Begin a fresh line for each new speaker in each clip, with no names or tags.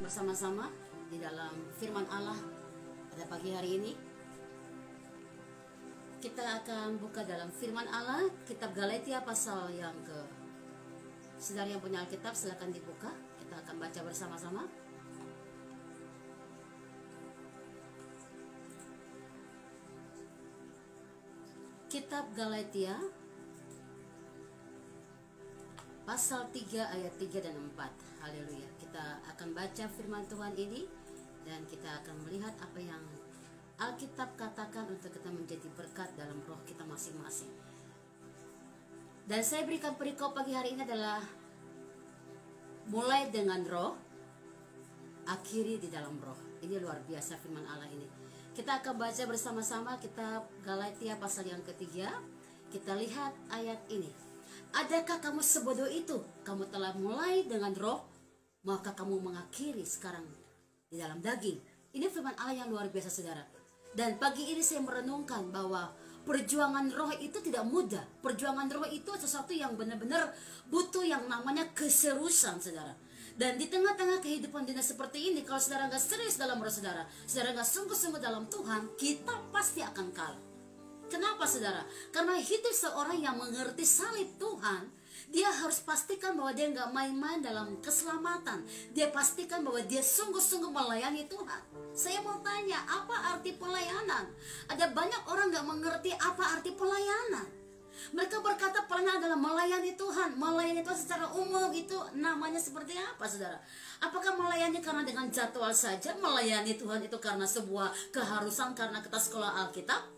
bersama-sama di dalam firman Allah pada pagi hari ini. Kita akan buka dalam firman Allah kitab Galatia pasal yang saudara yang punya Alkitab silakan dibuka. Kita akan baca bersama-sama. Kitab Galatia pasal 3 ayat 3 dan 4. Haleluya. Kita akan baca firman Tuhan ini dan kita akan melihat apa yang Alkitab katakan untuk kita menjadi berkat dalam roh kita masing-masing. Dan saya berikan perikop pagi hari ini adalah mulai dengan roh, akhiri di dalam roh. Ini luar biasa firman Allah ini. Kita akan baca bersama-sama kitab Galatia pasal yang ketiga. Kita lihat ayat ini. Adakah kamu sebodoh itu? Kamu telah mulai dengan roh, maka kamu mengakhiri sekarang di dalam daging. Ini firman Allah yang luar biasa, saudara. Dan pagi ini saya merenungkan bahwa perjuangan roh itu tidak mudah. Perjuangan roh itu sesuatu yang benar-benar butuh yang namanya keseriusan, saudara. Dan di tengah-tengah kehidupan dunia seperti ini, kalau saudara nggak serius dalam roh saudara nggak sungguh-sungguh dalam Tuhan, kita pasti akan kalah. Kenapa, saudara? Karena hidup seorang yang mengerti salib Tuhan, dia harus pastikan bahwa dia nggak main-main dalam keselamatan. Dia pastikan bahwa dia sungguh-sungguh melayani Tuhan. Saya mau tanya, apa arti pelayanan? Ada banyak orang nggak mengerti apa arti pelayanan. Mereka berkata pelayanan adalah melayani Tuhan. Melayani Tuhan secara umum itu namanya seperti apa, saudara? Apakah melayani karena dengan jadwal saja? Melayani Tuhan itu karena sebuah keharusan karena kita sekolah Alkitab?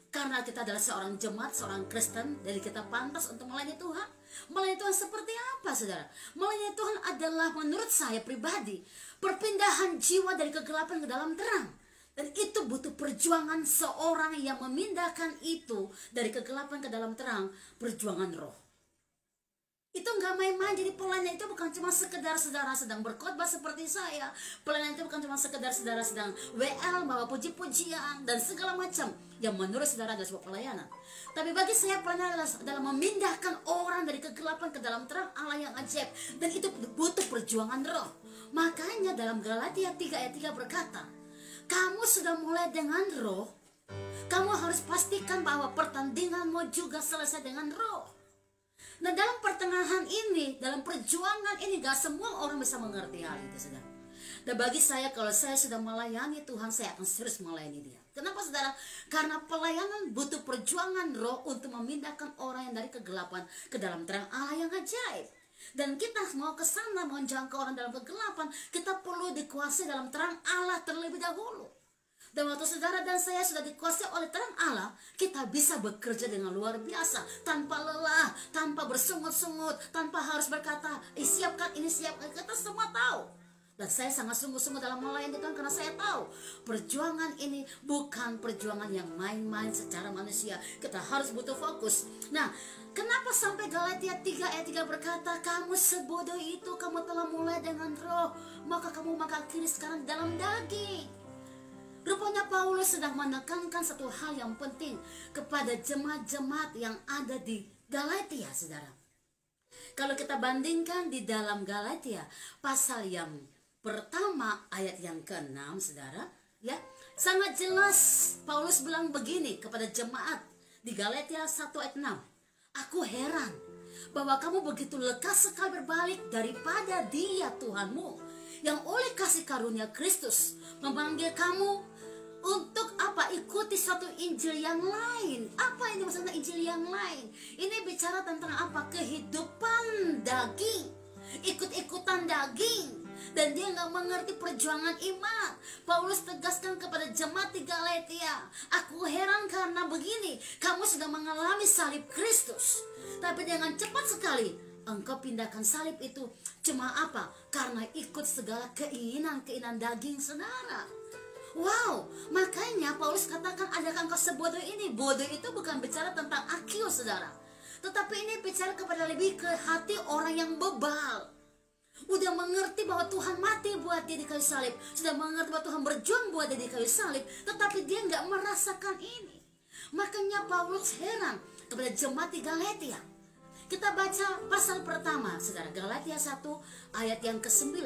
Karena kita adalah seorang jemaat, seorang Kristen, jadi kita pantas untuk melayani Tuhan. Melayani Tuhan seperti apa, saudara? Melayani Tuhan adalah menurut saya pribadi perpindahan jiwa dari kegelapan ke dalam terang. Dan itu butuh perjuangan seorang yang memindahkan itu dari kegelapan ke dalam terang, perjuangan roh. Itu nggak main-main. Jadi pelayanan itu bukan cuma sekedar saudara sedang berkhotbah seperti saya. Pelayanan itu bukan cuma sekedar saudara sedang WL, bawa puji-pujian dan segala macam yang menurut saudara adalah sebuah pelayanan. Tapi bagi saya pelayanan adalah memindahkan orang dari kegelapan ke dalam terang Allah yang ajaib. Dan itu butuh perjuangan roh. Makanya dalam Galatia 3 ayat 3 berkata, kamu sudah mulai dengan roh, kamu harus pastikan bahwa pertandinganmu juga selesai dengan roh. Nah, dalam pertengahan ini, dalam perjuangan ini, gak semua orang bisa mengerti hal itu, saudara. Dan bagi saya, kalau saya sudah melayani Tuhan, saya akan serius melayani dia. Kenapa, saudara? Karena pelayanan butuh perjuangan roh untuk memindahkan orang yang dari kegelapan ke dalam terang Allah yang ajaib. Dan kita mau ke sana menjangkau orang dalam kegelapan, kita perlu dikuasai dalam terang Allah terlebih dahulu. Dan waktu saudara dan saya sudah dikuasai oleh terang Allah, kita bisa bekerja dengan luar biasa, tanpa lelah, tanpa bersungut-sungut, tanpa harus berkata, siapkan ini, siapkan. Kita semua tahu. Dan saya sangat sungguh-sungguh dalam melayani Tuhan karena saya tahu perjuangan ini bukan perjuangan yang main-main secara manusia. Kita harus butuh fokus. Nah, kenapa sampai Galatia 3 ayat 3 berkata, kamu sebodoh itu, kamu telah mulai dengan roh, maka kamu mengakhiri sekarang dalam daging. Rupanya Paulus sedang menekankan satu hal yang penting kepada jemaat-jemaat yang ada di Galatia, saudara. Kalau kita bandingkan di dalam Galatia pasal yang pertama ayat yang ke-6, saudara, ya, sangat jelas Paulus bilang begini kepada jemaat di Galatia 1 ayat 6. Aku heran bahwa kamu begitu lekas sekali berbalik daripada Dia Tuhanmu yang oleh kasih karunia Kristus memanggil kamu untuk apa? Ikuti satu Injil yang lain. Apa ini maksudnya Injil yang lain? Ini bicara tentang apa? Kehidupan daging, ikut-ikutan daging. Dan dia nggak mengerti perjuangan iman. Paulus tegaskan kepada jemaat di Galatia, aku heran karena begini, kamu sudah mengalami salib Kristus, tapi dengan cepat sekali engkau pindahkan salib itu. Cuma apa? Karena ikut segala keinginan daging, saudara. Wow, makanya Paulus katakan, adakah engkau sebodoh ini? Bodoh itu bukan bicara tentang IQ, saudara, tetapi ini bicara kepada lebih ke hati orang yang bebal. Udah mengerti bahwa Tuhan mati buat dia di kayu salib, sudah mengerti bahwa Tuhan berjuang buat dia di kayu salib, tetapi dia nggak merasakan ini. Makanya Paulus heran kepada jemaat di Galatia. Kita baca pasal pertama, saudara, Galatia 1 ayat yang ke-9.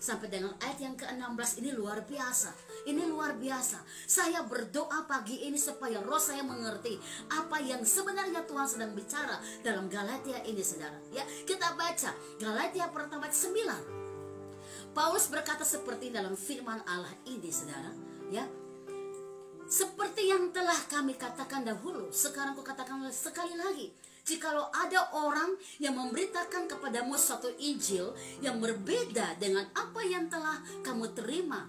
sampai dengan ayat yang ke-16 ini luar biasa. Ini luar biasa. Saya berdoa pagi ini supaya roh saya mengerti apa yang sebenarnya Tuhan sedang bicara dalam Galatia ini, saudara. Ya, kita baca Galatia pertama 9. Paulus berkata seperti dalam firman Allah ini, saudara. Ya, seperti yang telah kami katakan dahulu, sekarang kukatakan sekali lagi. Jikalau ada orang yang memberitakan kepadamu suatu Injil yang berbeda dengan apa yang telah kamu terima,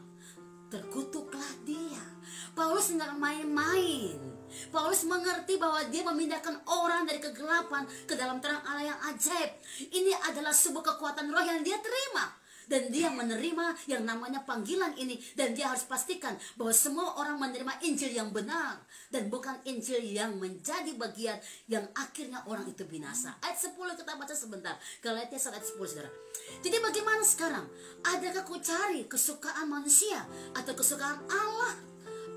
terkutuklah dia. Paulus nggak main-main. Paulus mengerti bahwa dia memindahkan orang dari kegelapan ke dalam terang Allah yang ajaib. Ini adalah sebuah kekuatan roh yang dia terima. Dan dia menerima yang namanya panggilan ini. Dan dia harus pastikan bahwa semua orang menerima Injil yang benar. Dan bukan Injil yang menjadi bagian yang akhirnya orang itu binasa. Ayat 10 kita baca sebentar. Galatia 1 ayat 10, saudara. Jadi bagaimana sekarang? Adakah ku cari kesukaan manusia atau kesukaan Allah?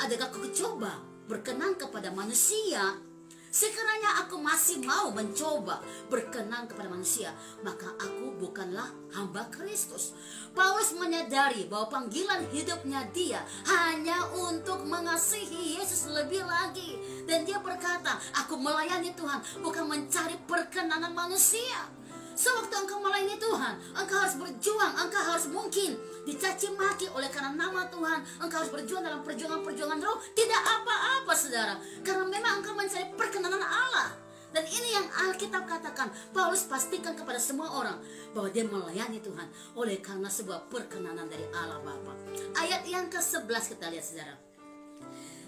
Adakah ku coba berkenan kepada manusia? Sekiranya aku masih mau mencoba berkenan kepada manusia, maka aku bukanlah hamba Kristus. Paulus menyadari bahwa panggilan hidupnya dia hanya untuk mengasihi Yesus lebih lagi. Dan dia berkata, aku melayani Tuhan bukan mencari perkenanan manusia. Sewaktu engkau melayani Tuhan, engkau harus berjuang, engkau harus mungkin dicaci maki oleh karena nama Tuhan. Engkau harus berjuang dalam perjuangan-perjuangan roh. Tidak apa-apa, saudara, karena memang engkau mencari perkenanan Allah. Dan ini yang Alkitab katakan. Paulus pastikan kepada semua orang bahwa dia melayani Tuhan oleh karena sebuah perkenanan dari Allah Bapa. Ayat yang ke-11 kita lihat, saudara.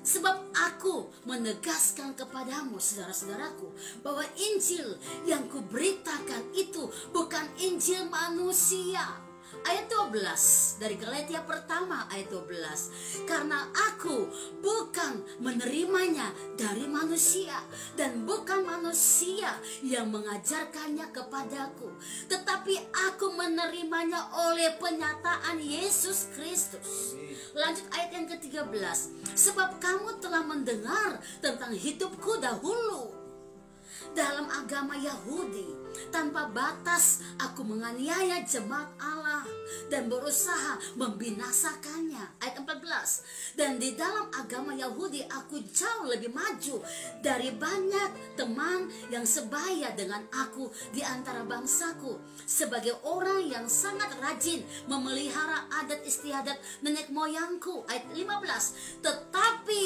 Sebab aku menegaskan kepadamu, saudara-saudaraku, bahwa Injil yang kuberitakan itu bukan Injil manusia. Ayat 12 dari Galatia pertama ayat 12. Karena aku bukan menerimanya dari manusia, dan bukan manusia yang mengajarkannya kepadaku, tetapi aku menerimanya oleh penyataan Yesus Kristus. Lanjut ayat yang ke-13. Sebab kamu telah mendengar tentang hidupku dahulu dalam agama Yahudi. Tanpa batas aku menganiaya jemaat Allah dan berusaha membinasakannya. Ayat 14. Dan di dalam agama Yahudi aku jauh lebih maju dari banyak teman yang sebaya dengan aku di antara bangsaku, sebagai orang yang sangat rajin memelihara adat istiadat nenek moyangku. Ayat 15. Tetapi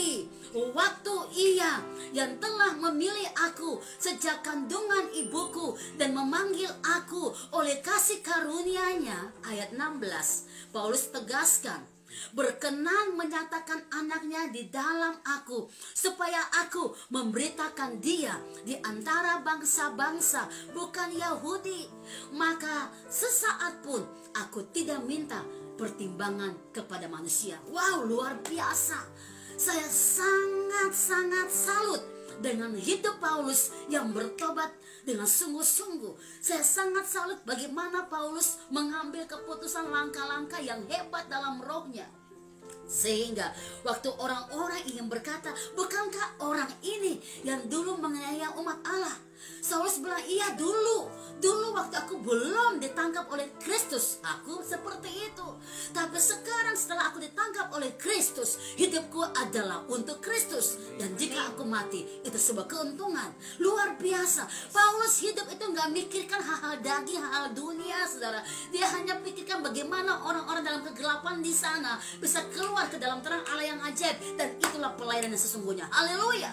waktu Ia yang telah memilih aku sejak kandungan ibuku dan memanggil aku oleh kasih karunia-Nya. Ayat 16. Paulus tegaskan, berkenan menyatakan anaknya di dalam aku, supaya aku memberitakan dia di antara bangsa-bangsa bukan Yahudi. Maka sesaat pun aku tidak minta pertimbangan kepada manusia. Wow, luar biasa. Saya sangat-sangat salut dengan hidup Paulus yang bertobat dengan sungguh-sungguh. Saya sangat salut bagaimana Paulus mengambil keputusan langkah-langkah yang hebat dalam rohnya. Sehingga waktu orang-orang ingin berkata, bukankah orang ini yang dulu menganiaya umat Allah? Saulus bilang, iya dulu waktu aku belum ditangkap oleh Kristus, aku seperti itu. Tapi sekarang setelah aku ditangkap oleh Kristus, hidupku adalah untuk Kristus. Dan jika aku mati, itu sebuah keuntungan. Luar biasa. Paulus hidup itu gak mikirkan hal-hal daging, hal-hal dunia, saudara. Dia hanya pikirkan bagaimana orang-orang dalam kegelapan di sana bisa keluar ke dalam terang Allah yang ajaib. Dan itulah pelayanan yang sesungguhnya. Haleluya.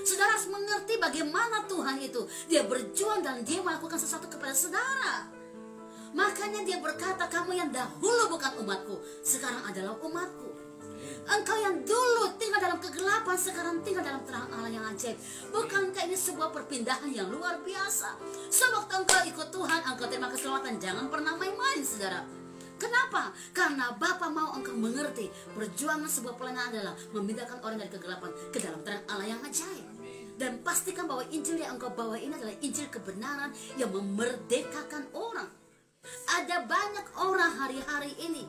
Saudara harus mengerti bagaimana Tuhan itu. Dia berjuang dan dia melakukan sesuatu kepada saudara. Makanya dia berkata, kamu yang dahulu bukan umatku, sekarang adalah umatku. Engkau yang dulu tinggal dalam kegelapan, sekarang tinggal dalam terang Allah yang ajaib. Bukankah ini sebuah perpindahan yang luar biasa? Sewaktu engkau ikut Tuhan, engkau terima keselamatan. Jangan pernah main-main, saudara. Kenapa? Karena Bapa mau engkau mengerti, perjuangan sebuah pelayanan adalah memindahkan orang dari kegelapan ke dalam terang Allah yang ajaib. Dan pastikan bahwa Injil yang engkau bawa ini adalah Injil kebenaran yang memerdekakan orang. Ada banyak orang hari-hari ini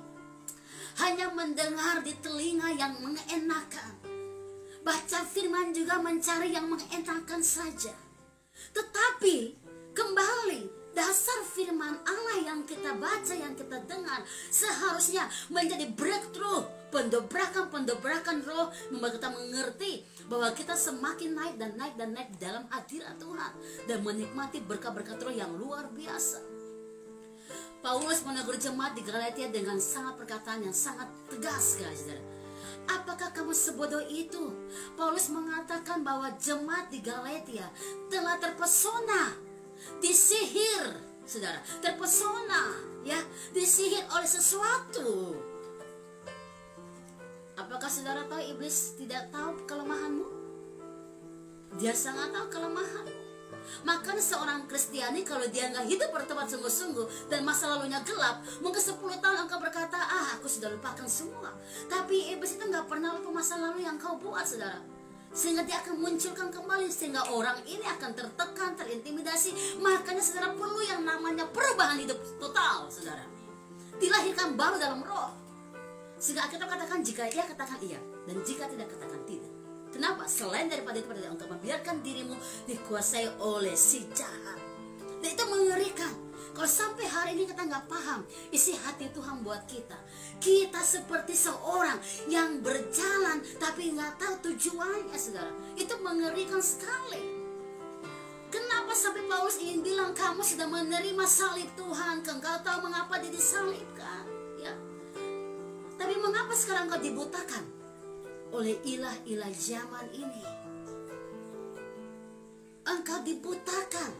hanya mendengar di telinga yang mengenakan, baca firman juga mencari yang mengenakan saja. Tetapi kembali dasar firman Allah yang kita baca, yang kita dengar seharusnya menjadi breakthrough, pendobrakan roh, membuat kita mengerti bahwa kita semakin naik dan naik dan naik di dalam hadirat Tuhan dan menikmati berkat-berkat roh yang luar biasa. Paulus menegur jemaat di Galatia dengan sangat perkataan yang sangat tegas, guys. Apakah kamu sebodoh itu? Paulus mengatakan bahwa jemaat di Galatia telah terpesona, disihir, saudara, terpesona, ya, disihir oleh sesuatu. Apakah saudara tahu iblis tidak tahu kelemahanmu? Dia sangat tahu kelemahanmu. Makanya seorang Kristiani kalau dia nggak hidup bertobat sungguh-sungguh dan masa lalunya gelap, mungkin 10 tahun engkau berkata, aku sudah lupakan semua. Tapi iblis itu nggak pernah lupa masa lalu yang kau buat, saudara. Sehingga dia akan munculkan kembali, sehingga orang ini akan tertekan, terintimidasi. Makanya saudara perlu yang namanya perubahan hidup total, saudara. Dilahirkan baru dalam roh. Sehingga kita katakan jika iya, katakan iya, dan jika tidak, katakan tidak. Kenapa? Selain daripada itu, engkau membiarkan dirimu dikuasai oleh si jahat. Dan itu mengerikan. Kalau sampai hari ini kita nggak paham isi hati Tuhan buat kita, kita seperti seorang yang berjalan tapi nggak tahu tujuannya, saudara. Itu mengerikan sekali. Kenapa sampai Paulus ingin bilang kamu sudah menerima salib Tuhan, engkau tahu mengapa dia disalibkan, ya? Tapi mengapa sekarang kau dibutakan oleh ilah-ilah zaman ini? Engkau dibutakan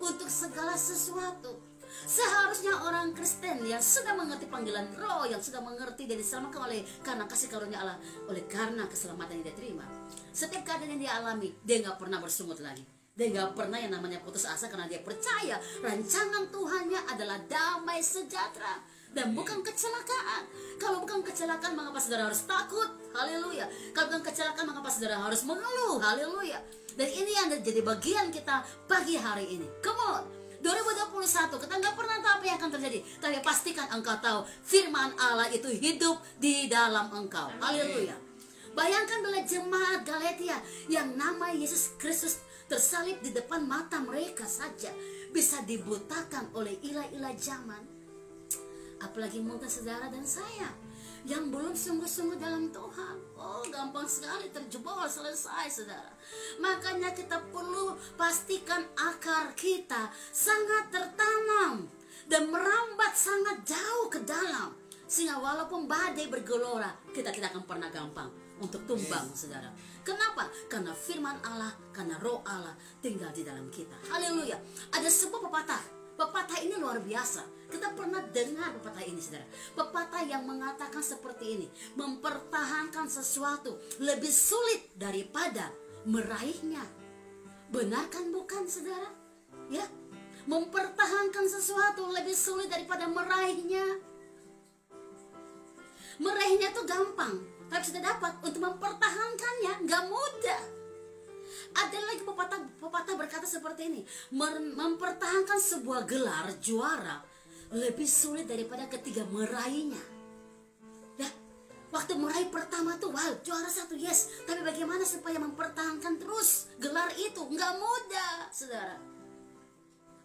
untuk segala sesuatu. Seharusnya orang Kristen yang sudah mengerti panggilan roh, yang sudah mengerti dan diselamatkan oleh karena kasih karunia Allah, oleh karena keselamatan yang dia terima, setiap keadaan yang dia alami, dia nggak pernah bersungut lagi. Dia nggak pernah yang namanya putus asa, karena dia percaya rancangan Tuhannya adalah damai sejahtera dan bukan kecelakaan. Kalau bukan kecelakaan, mengapa saudara harus takut? Haleluya. Kalau bukan kecelakaan, mengapa saudara harus mengeluh? Haleluya. Dan ini yang jadi bagian kita pagi hari ini. Come on, 2021 kita nggak pernah tahu apa yang akan terjadi, tapi pastikan engkau tahu firman Allah itu hidup di dalam engkau. Haleluya. Bayangkan bila jemaat Galatia yang nama Yesus Kristus tersalib di depan mata mereka saja bisa dibutakan oleh ilah-ilah zaman. Apalagi mungkin saudara dan saya yang belum sungguh-sungguh dalam Tuhan. Oh, gampang sekali terjebol, selesai, saudara. Makanya kita perlu pastikan akar kita sangat tertanam dan merambat sangat jauh ke dalam, sehingga walaupun badai bergelora, kita tidak akan pernah gampang untuk tumbang, saudara. Kenapa? Karena firman Allah, karena roh Allah tinggal di dalam kita. Haleluya. Ada sebuah pepatah. Pepatah ini luar biasa. Kita pernah dengar pepatah ini, saudara. Pepatah yang mengatakan seperti ini: mempertahankan sesuatu lebih sulit daripada meraihnya. Benar kan bukan, saudara? Ya, mempertahankan sesuatu lebih sulit daripada meraihnya. Meraihnya itu gampang, tapi sudah dapat untuk mempertahankannya nggak mudah. Ada lagi pepatah berkata seperti ini: mempertahankan sebuah gelar juara lebih sulit daripada ketika meraihnya. Ya, waktu meraih pertama tuh, wow, juara 1, yes. Tapi bagaimana supaya mempertahankan terus gelar itu? Nggak mudah, saudara.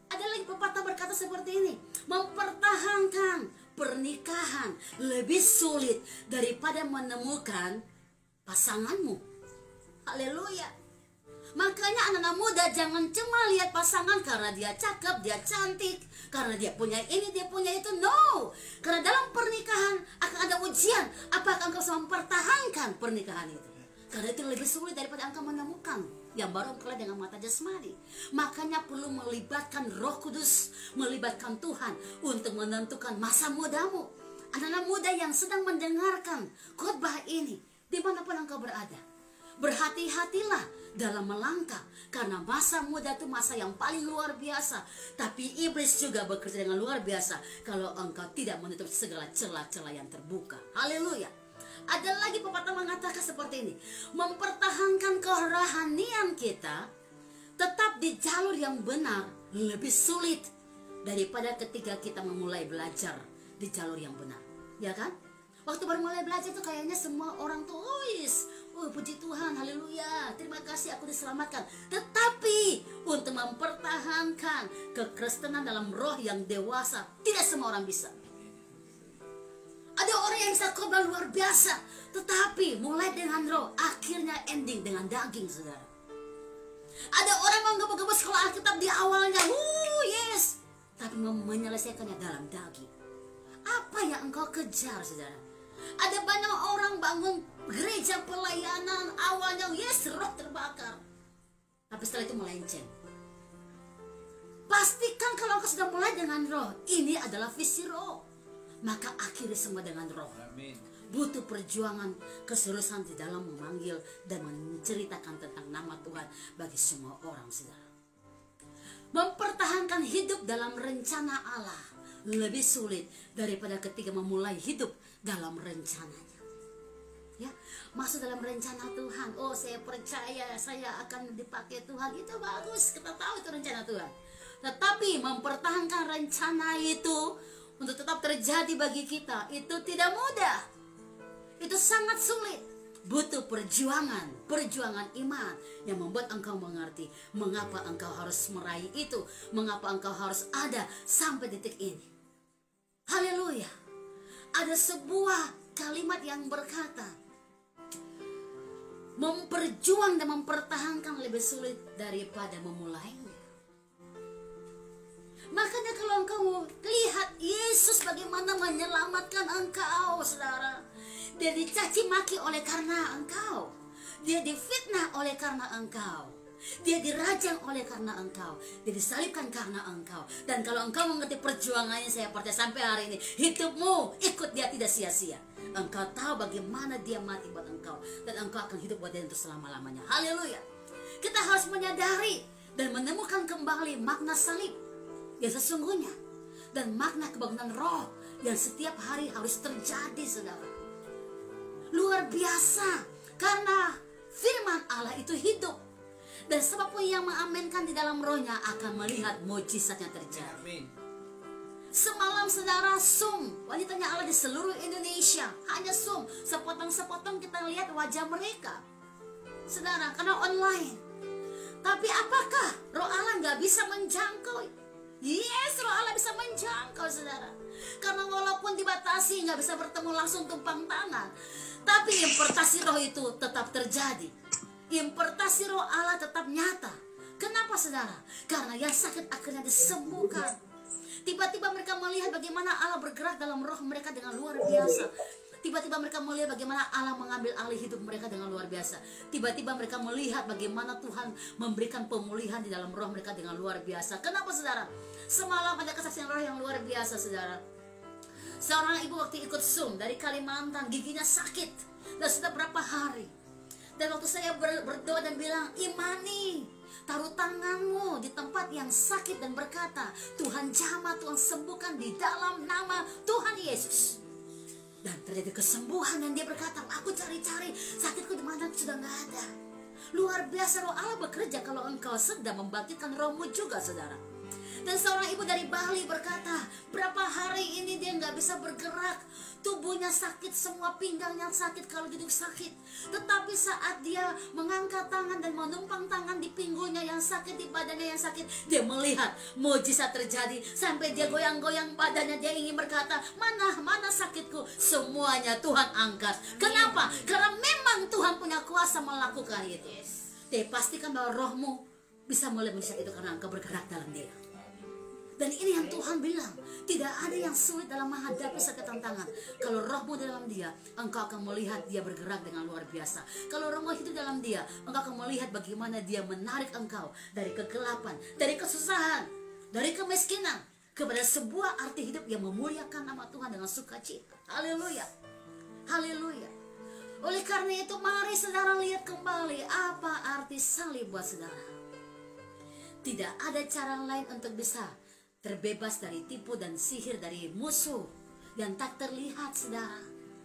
Ada lagi pepatah berkata seperti ini: mempertahankan pernikahan lebih sulit daripada menemukan pasanganmu. Haleluya. Makanya anak-anak muda jangan cuma lihat pasangan karena dia cakep, dia cantik, karena dia punya ini, dia punya itu. No. Karena dalam pernikahan akan ada ujian. Apakah engkau bisa mempertahankan pernikahan itu? Karena itu lebih sulit daripada engkau menemukan yang baru engkau lihat dengan mata jasmani. Makanya perlu melibatkan Roh Kudus, melibatkan Tuhan untuk menentukan masa mudamu. Anak-anak muda yang sedang mendengarkan khotbah ini, dimanapun engkau berada, berhati-hatilah dalam melangkah, karena masa muda itu masa yang paling luar biasa. Tapi iblis juga bekerja dengan luar biasa kalau engkau tidak menutup segala celah-celah yang terbuka. Haleluya. Ada lagi pepatah mengatakan seperti ini: mempertahankan kerohanian kita tetap di jalur yang benar lebih sulit daripada ketika kita memulai belajar di jalur yang benar. Ya kan? Waktu baru mulai belajar tuh kayaknya semua orang tuh Oh puji Tuhan, haleluya, terima kasih aku diselamatkan. Tetapi untuk mempertahankan kekristenan dalam roh yang dewasa, tidak semua orang bisa. Ada orang yang bisa khotbah luar biasa, tetapi mulai dengan roh, akhirnya ending dengan daging, saudara. Ada orang yang mengebus sekolah Alkitab di awalnya, yes, tapi menyelesaikannya dalam daging. Apa yang engkau kejar, saudara? Ada banyak orang bangun gereja pelayanan, awalnya yes, roh terbakar, tapi setelah itu melenceng. Pastikan kalau engkau sudah mulai dengan roh, ini adalah visi roh, maka akhiri semua dengan roh.
Amin.
Butuh perjuangan keseriusan di dalam memanggil dan menceritakan tentang nama Tuhan bagi semua orang, saudara. Mempertahankan hidup dalam rencana Allah lebih sulit daripada ketika memulai hidup dalam rencananya. Ya, masuk dalam rencana Tuhan. Oh, saya percaya saya akan dipakai Tuhan. Itu bagus, kita tahu itu rencana Tuhan. Tetapi mempertahankan rencana itu untuk tetap terjadi bagi kita, itu tidak mudah. Itu sangat sulit. Butuh perjuangan iman yang membuat engkau mengerti mengapa engkau harus meraih itu, mengapa engkau harus ada sampai detik ini. Haleluya. Ada sebuah kalimat yang berkata, memperjuang dan mempertahankan lebih sulit daripada memulainya. Makanya kalau engkau lihat Yesus bagaimana menyelamatkan engkau, saudara. Dia dicaci maki oleh karena engkau. Dia difitnah oleh karena engkau. Dia dirajang oleh karena engkau. Dia disalibkan karena engkau. Dan kalau engkau mengerti perjuangannya, saya percaya sampai hari ini hidupmu ikut dia tidak sia-sia. Engkau tahu bagaimana dia mati buat engkau, dan engkau akan hidup buat dia untuk selama-lamanya. Haleluya. Kita harus menyadari dan menemukan kembali makna salib yang sesungguhnya, dan makna kebangunan roh yang setiap hari harus terjadi, saudara. Luar biasa, karena firman Allah itu hidup, dan siapapun yang mengaminkan di dalam rohnya akan melihat mujizatnya terjadi.
Amin.
Semalam, saudara, Zoom wanitanya Allah di seluruh Indonesia, hanya Zoom, sepotong-sepotong kita lihat wajah mereka, saudara, karena online. Tapi apakah roh Allah nggak bisa menjangkau? Yes, roh Allah bisa menjangkau, saudara. Karena walaupun dibatasi, nggak bisa bertemu langsung tumpang tangan, tapi impartasi roh itu tetap terjadi. Impartasi roh Allah tetap nyata. Kenapa, saudara? Karena yang sakit akhirnya disembuhkan. Tiba-tiba mereka melihat bagaimana Allah bergerak dalam roh mereka dengan luar biasa. Tiba-tiba mereka melihat bagaimana Allah mengambil alih hidup mereka dengan luar biasa. Tiba-tiba mereka melihat bagaimana Tuhan memberikan pemulihan di dalam roh mereka dengan luar biasa. Kenapa, saudara? Semalam ada kesaksian roh yang luar biasa, saudara. Seorang ibu waktu ikut Zoom dari Kalimantan, giginya sakit dan sudah berapa hari. Dan waktu saya berdoa dan bilang, imani, taruh tanganmu di tempat yang sakit dan berkata, Tuhan jamah, Tuhan sembuhkan di dalam nama Tuhan Yesus. Dan terjadi kesembuhan, dan dia berkata, aku cari-cari sakitku di mana sudah nggak ada. Luar biasa roh Allah bekerja kalau engkau sedang membangkitkan rohmu juga, saudara. Dan seorang ibu dari Bali berkata, berapa hari ini dia nggak bisa bergerak, tubuhnya sakit, semua pinggangnya sakit kalau duduk sakit. Tetapi saat dia mengangkat tangan dan menumpang tangan di pinggulnya yang sakit, di badannya yang sakit, dia melihat mujizat terjadi. Sampai dia goyang-goyang badannya, dia ingin berkata, mana sakitku, semuanya Tuhan angkat. Kenapa? Karena memang Tuhan punya kuasa melakukan itu. Dia pastikan bahwa rohmu bisa mulai mujizat itu karena engkau bergerak dalam dia. Dan ini yang Tuhan bilang, tidak ada yang sulit dalam menghadapi setiap tantangan. Kalau rohmu dalam dia, engkau akan melihat dia bergerak dengan luar biasa. Kalau rohmu hidup dalam dia, engkau akan melihat bagaimana dia menarik engkau dari kegelapan, dari kesusahan, dari kemiskinan, kepada sebuah arti hidup yang memuliakan nama Tuhan dengan sukacita. Haleluya. Haleluya. Oleh karena itu, mari saudara lihat kembali apa arti salib buat saudara. Tidak ada cara lain untuk bisa terbebas dari tipu dan sihir dari musuh yang tak terlihat, saudara,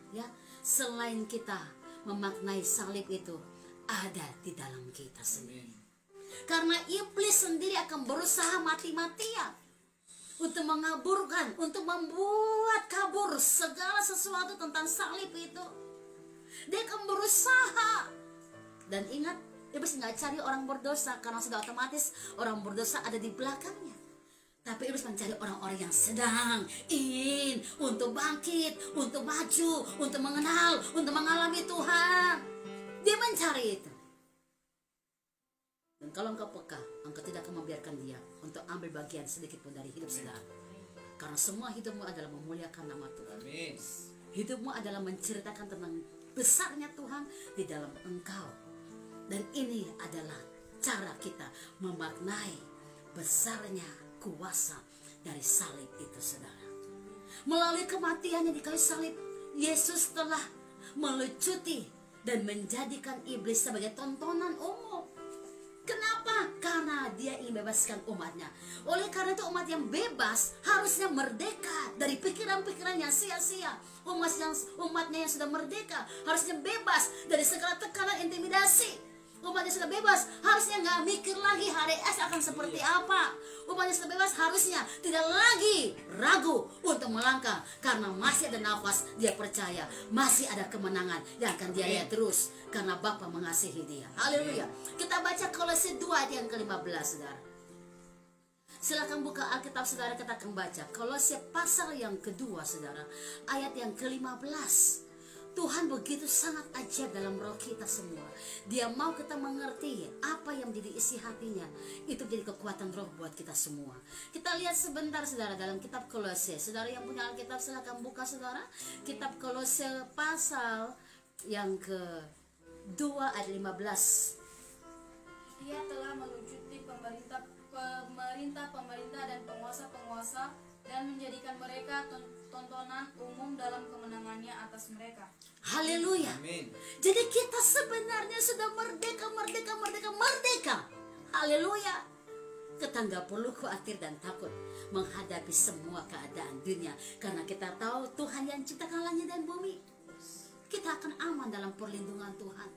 ya, selain kita memaknai salib itu ada di dalam kita sendiri. Karena iblis sendiri akan berusaha mati-matian untuk mengaburkan, untuk membuat kabur segala sesuatu tentang salib itu. Dia akan berusaha. Dan ingat, iblis nggak cari orang berdosa, karena sudah otomatis orang berdosa ada di belakangnya. Tapi iblis mencari orang-orang yang sedang ingin untuk bangkit, untuk maju, untuk mengenal, untuk mengalami Tuhan. Dia mencari itu. Dan kalau engkau peka, engkau tidak akan membiarkan dia untuk ambil bagian sedikit pun dari hidup saudara. Karena semua hidupmu adalah memuliakan nama Tuhan. Hidupmu adalah menceritakan tentang besarnya Tuhan di dalam engkau. Dan ini adalah cara kita memaknai besarnya kuasa dari salib itu saudara. Melalui kematiannya di kayu salib, Yesus telah melucuti dan menjadikan iblis sebagai tontonan umum. Kenapa? Karena dia ingin bebaskan umatnya. Oleh karena itu umat yang bebas harusnya merdeka dari pikiran-pikiran yang sia-sia. Umatnya yang sudah merdeka harusnya bebas dari segala tekanan intimidasi. Umatnya sudah bebas harusnya nggak mikir lagi hari es akan seperti apa. Umatnya sudah bebas harusnya tidak lagi ragu untuk melangkah, karena masih ada nafas. Dia percaya masih ada kemenangan yang akan dia lihat terus, karena Bapa mengasihi dia. Haleluya. Kita baca Kolose 2 ayat yang ke-15 saudara. Silakan buka Alkitab saudara, kita akan baca Kolose pasal yang kedua saudara, ayat yang ke-15. Tuhan begitu sangat ajaib dalam roh kita semua. Dia mau kita mengerti apa yang menjadi isi hatinya. Itu jadi kekuatan roh buat kita semua. Kita lihat sebentar saudara dalam kitab Kolose. Saudara yang punya Alkitab silakan buka saudara. Kitab Kolose pasal yang ke-2 ayat 15.
Ia telah melucuti pemerintah dan penguasa-penguasa dan menjadikan mereka tontonan umum dalam kemenangannya atas mereka.
Haleluya. Jadi kita sebenarnya sudah merdeka. Haleluya. Kita nggak perlu khawatir dan takut menghadapi semua keadaan dunia, karena kita tahu Tuhan yang ciptakan langit dan bumi. Kita akan aman dalam perlindungan Tuhan.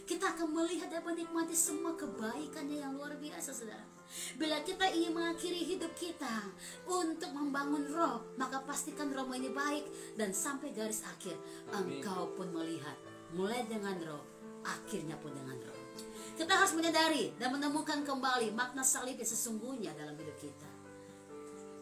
Kita akan melihat dan menikmati semua kebaikannya yang luar biasa saudara. Bila kita ingin mengakhiri hidup kita untuk membangun roh, maka pastikan rohmu ini baik, dan sampai garis akhir engkau pun melihat mulai dengan roh, akhirnya pun dengan roh. Kita harus menyadari dan menemukan kembali makna salib yang sesungguhnya dalam hidup kita.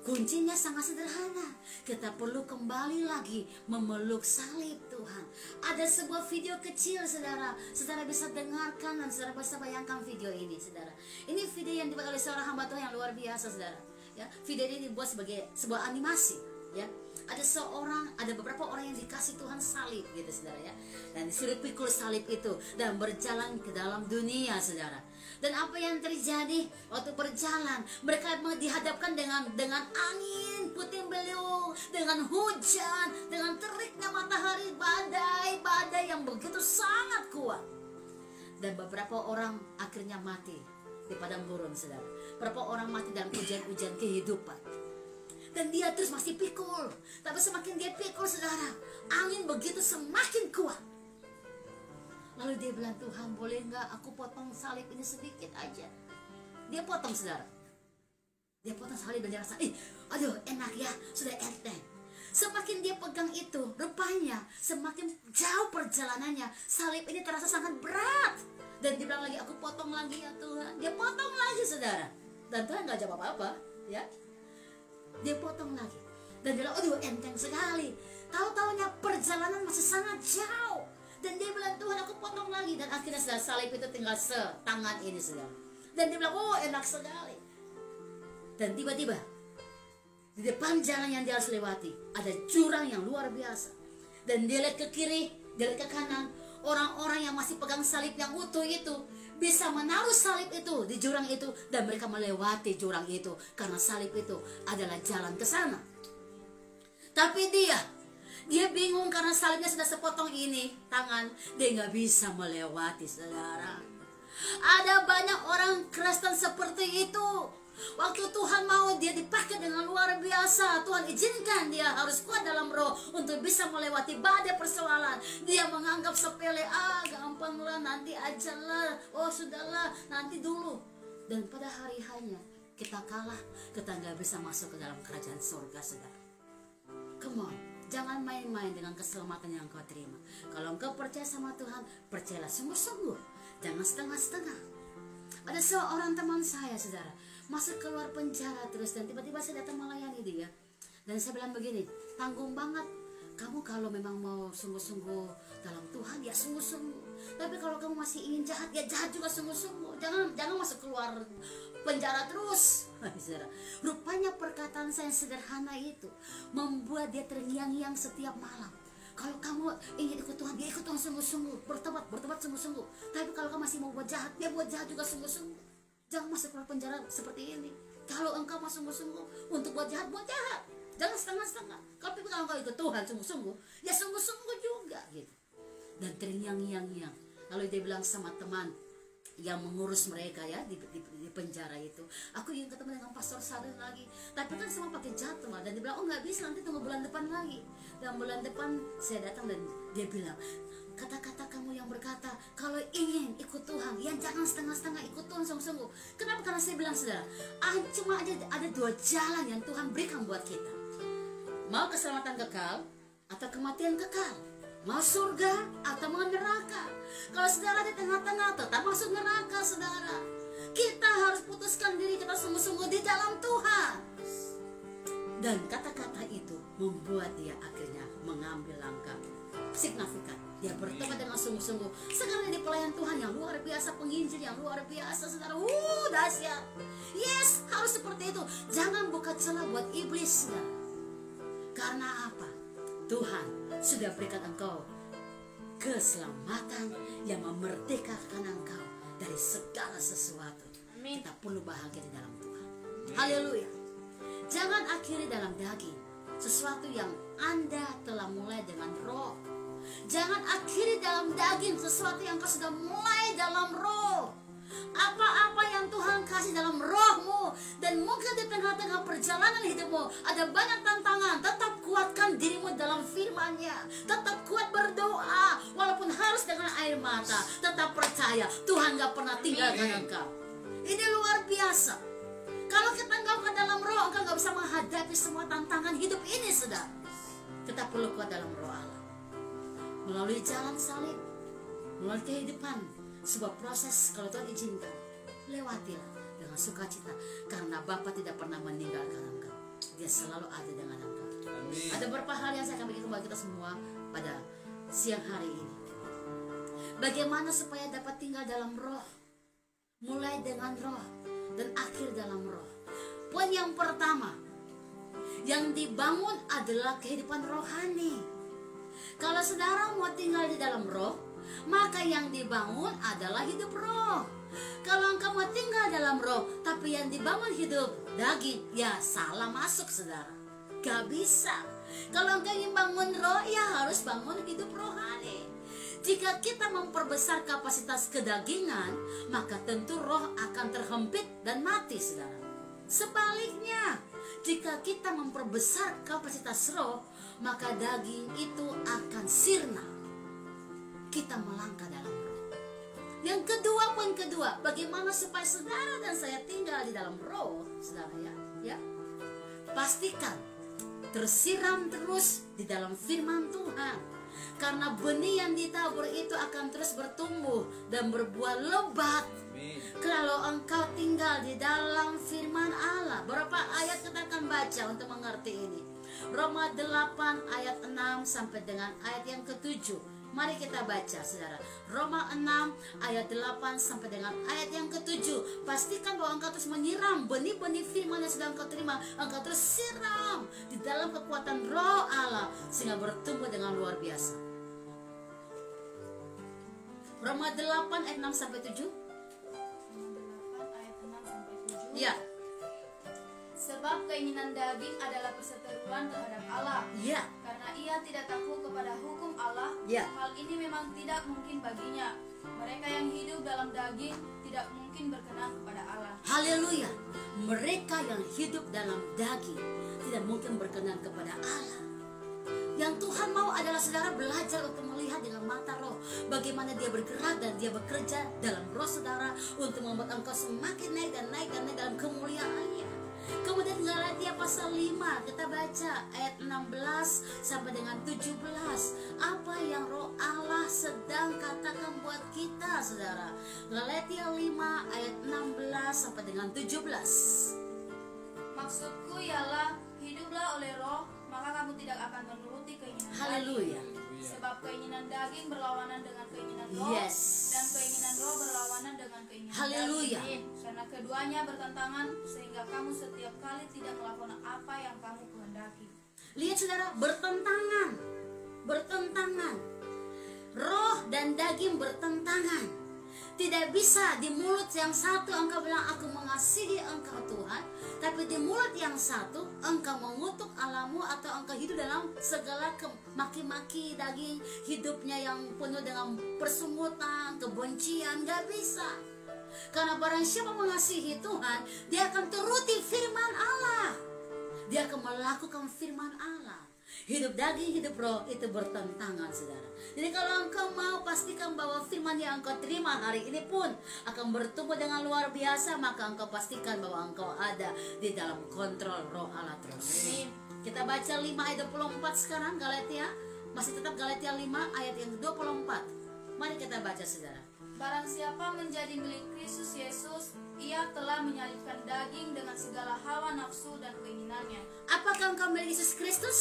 Kuncinya sangat sederhana. Kita perlu kembali lagi memeluk salib Tuhan. Ada sebuah video kecil saudara. Saudara bisa dengarkan dan saudara bisa bayangkan video ini saudara. Ini video yang dibuat oleh seorang hamba Tuhan yang luar biasa saudara. Ya, video ini dibuat sebagai sebuah animasi. Ya, ada beberapa orang yang dikasih Tuhan salib gitu saudara ya. Dan disuruh pikul salib itu dan berjalan ke dalam dunia saudara. Dan apa yang terjadi waktu berjalan, mereka dihadapkan dengan angin puting beliung, dengan hujan, dengan teriknya matahari, badai yang begitu sangat kuat. Dan beberapa orang akhirnya mati di padang gurun saudara. Beberapa orang mati dalam ujian-ujian kehidupan. Dan dia terus masih pikul. Tapi semakin dia pikul saudara, angin begitu semakin kuat. Lalu dia bilang, Tuhan boleh nggak aku potong salib ini sedikit aja. Dia potong saudara. Dia potong salib dan dia rasa, aduh enak ya, sudah enteng. Semakin dia pegang itu, rupanya semakin jauh perjalanannya, salib ini terasa sangat berat. Dan dia bilang lagi, aku potong lagi ya Tuhan. Dia potong lagi saudara. Dan Tuhan nggak jawab apa-apa ya. Dia potong lagi. Dan dia bilang, aduh enteng sekali. Tahu-taunya perjalanan masih sangat jauh. Dan dia bilang, Tuhan aku potong lagi. Dan akhirnya sudah salib itu tinggal setangan ini saudara. Dan dia bilang, oh enak sekali. Dan tiba-tiba di depan jalan yang dia harus lewati ada jurang yang luar biasa. Dan dia lihat ke kiri, dia lihat ke kanan. Orang-orang yang masih pegang salib yang utuh itu bisa menaruh salib itu di jurang itu. Dan mereka melewati jurang itu, karena salib itu adalah jalan ke sana. Tapi dia bingung karena salibnya sudah sepotong ini tangan. Dia nggak bisa melewati saudara. Ada banyak orang Kristen seperti itu. Waktu Tuhan mau dia dipakai dengan luar biasa, Tuhan izinkan dia harus kuat dalam roh untuk bisa melewati badai persoalan. Dia menganggap sepele, gampang lah, nanti aja lah, oh sudahlah, nanti dulu. Dan pada hari hanya kita kalah, kita nggak bisa masuk ke dalam kerajaan surga saudara. Come on, Jangan main-main dengan keselamatan yang kau terima. Kalau engkau percaya sama Tuhan, percayalah sungguh-sungguh, jangan setengah-setengah. Ada seorang teman saya, saudara, masuk keluar penjara terus, dan tiba-tiba saya datang melayani dia. Dan saya bilang begini, tanggung banget. Kamu kalau memang mau sungguh-sungguh dalam Tuhan, ya sungguh-sungguh. Tapi kalau kamu masih ingin jahat, ya jahat juga sungguh-sungguh. Jangan masuk keluar penjara terus. Rupanya perkataan saya yang sederhana itu membuat dia terngiang-ngiang setiap malam. Kalau kamu ingin ikut Tuhan, dia ikut Tuhan sungguh-sungguh, bertobat sungguh-sungguh. Tapi kalau kamu masih mau buat jahat, dia buat jahat juga sungguh-sungguh. Jangan masuk keluar penjara seperti ini. Kalau engkau mau sungguh-sungguh untuk buat jahat, jangan setengah-setengah. Tapi kalau engkau ikut Tuhan sungguh-sungguh, ya sungguh-sungguh juga gitu. Dan terngiang-ngiang. Lalu dia bilang sama teman yang mengurus mereka ya di penjara itu, aku ingin ketemu dengan Pastor Sarin lagi, tapi kan semua pakai jadwal. Dan dia bilang, oh nggak bisa, nanti tunggu bulan depan lagi. Dan bulan depan saya datang dan dia bilang, kata-kata kamu yang berkata kalau ingin ikut Tuhan, ya jangan setengah-setengah, ikut Tuhan sungguh-sungguh. Kenapa? Karena saya bilang, saudara, cuma ada dua jalan yang Tuhan berikan buat kita. Mau keselamatan kekal atau kematian kekal, mau surga atau mau neraka. Kalau saudara di tengah-tengah tetap masuk neraka, saudara. Kita harus putuskan diri kita sungguh-sungguh di dalam Tuhan. Dan kata-kata itu membuat dia akhirnya mengambil langkah signifikan. Dia bertobat dengan sungguh-sungguh. Sekarang di pelayan Tuhan yang luar biasa, penginjil yang luar biasa, saudara. Dahsyat. Yes, harus seperti itu. Jangan buka celah buat iblis, saudara. Karena apa? Tuhan sudah berikan engkau keselamatan yang memerdekakan engkau dari segala sesuatu.
Amin.
Kita perlu bahagia di dalam Tuhan. Haleluya. Jangan akhiri dalam daging sesuatu yang Anda telah mulai dengan roh. Jangan akhiri dalam daging sesuatu yang kau sudah mulai dalam roh. Apa-apa yang Tuhan kasih dalam rohmu, dan mungkin di tengah-tengah perjalanan hidupmu ada banyak tantangan, tetap kuatkan dirimu dalam firman-Nya. Tetap kuat berdoa walaupun harus dengan air mata. Tetap percaya Tuhan gak pernah tinggalkan engkau. Ini luar biasa. Kalau kita engkau ke dalam roh, engkau gak bisa menghadapi semua tantangan hidup ini, saudara. Kita perlu kuat dalam roh Allah. Melalui jalan salib, melalui kehidupan, sebuah proses, kalau Tuhan izinkan, lewatilah dengan sukacita, karena Bapa tidak pernah meninggalkan engkau. Dia selalu ada dengan engkau. Amin. Ada beberapa hal yang saya akan berikan buat kita semua pada siang hari ini. Bagaimana supaya dapat tinggal dalam roh, mulai dengan roh dan akhir dalam roh. Poin yang pertama, yang dibangun adalah kehidupan rohani. Kalau saudara mau tinggal di dalam roh, maka yang dibangun adalah hidup roh. Kalau engkau mau tinggal dalam roh tapi yang dibangun hidup daging, ya salah masuk, saudara. Gak bisa. Kalau engkau ingin bangun roh, ya harus bangun hidup rohani. Jika kita memperbesar kapasitas kedagingan, maka tentu roh akan terhempit dan mati, saudara. Sebaliknya, jika kita memperbesar kapasitas roh, maka daging itu akan sirna. Kita melangkah dalam roh. Yang kedua, poin kedua, bagaimana supaya saudara dan saya tinggal di dalam roh, saudara ya. Pastikan tersiram terus di dalam firman Tuhan. Karena benih yang ditabur itu akan terus bertumbuh dan berbuah lebat. Kalau engkau tinggal di dalam firman Allah. Berapa ayat kita akan baca untuk mengerti ini? Roma 8 ayat 6 sampai dengan ayat yang ke-7. Mari kita baca, saudara. Roma 6 ayat 8 sampai dengan ayat yang ke-7. Pastikan bahwa engkau terus menyiram benih-benih firman yang sedang engkau terima. Engkau terus siram di dalam kekuatan roh Allah, sehingga bertumbuh dengan luar biasa. Roma 8 ayat 6 sampai 7. Ya.
Sebab keinginan daging adalah perseteruan terhadap Allah.
Ya.
Karena ia tidak takut kepada hukum Allah.
Ya.
Hal ini memang tidak mungkin baginya. Mereka yang hidup dalam daging tidak mungkin berkenan kepada Allah.
Haleluya. Mereka yang hidup dalam daging tidak mungkin berkenan kepada Allah. Yang Tuhan mau adalah saudara belajar untuk melihat dengan mata roh, bagaimana dia bergerak dan dia bekerja dalam roh saudara untuk membuat engkau semakin naik dan naik dan naik dalam kemuliaannya. Kemudian Galatia pasal 5 kita baca ayat 16 sampai dengan 17. Apa yang Roh Allah sedang katakan buat kita, saudara? Galatia 5 ayat 16 sampai dengan 17.
Maksudku ialah, hiduplah oleh Roh, maka kamu tidak akan menuruti keinginan
Haleluya.
daging. Sebab keinginan daging berlawanan dengan keinginan Roh,
Yes.
dan keinginan Roh berlawanan dengan keinginan
Haleluya.
daging. Karena keduanya bertentangan, sehingga kamu setiap kali tidak melakukan apa yang kamu kehendaki.
Lihat saudara, bertentangan. Bertentangan. Roh dan daging bertentangan. Tidak bisa di mulut yang satu engkau bilang aku mengasihi engkau Tuhan, tapi di mulut yang satu engkau mengutuk Allahmu, atau engkau hidup dalam segala maki-maki daging, hidupnya yang penuh dengan persungutan, kebencian. Gak bisa. Karena barang siapa mengasihi Tuhan, dia akan turuti firman Allah. Dia akan melakukan firman Allah. Hidup daging, hidup roh itu bertentangan, saudara. Jadi kalau engkau mau pastikan bahwa firman yang engkau terima hari ini pun akan bertumbuh dengan luar biasa, maka engkau pastikan bahwa engkau ada di dalam kontrol Roh Allah terus. Kita baca 5 ayat 24 sekarang, Galatia. Masih tetap Galatia 5 ayat yang 24. Mari kita baca, saudara.
Barang siapa menjadi milik Kristus Yesus, ia telah menyalibkan daging dengan segala hawa nafsu dan keinginannya.
Apakah engkau milik Yesus Kristus?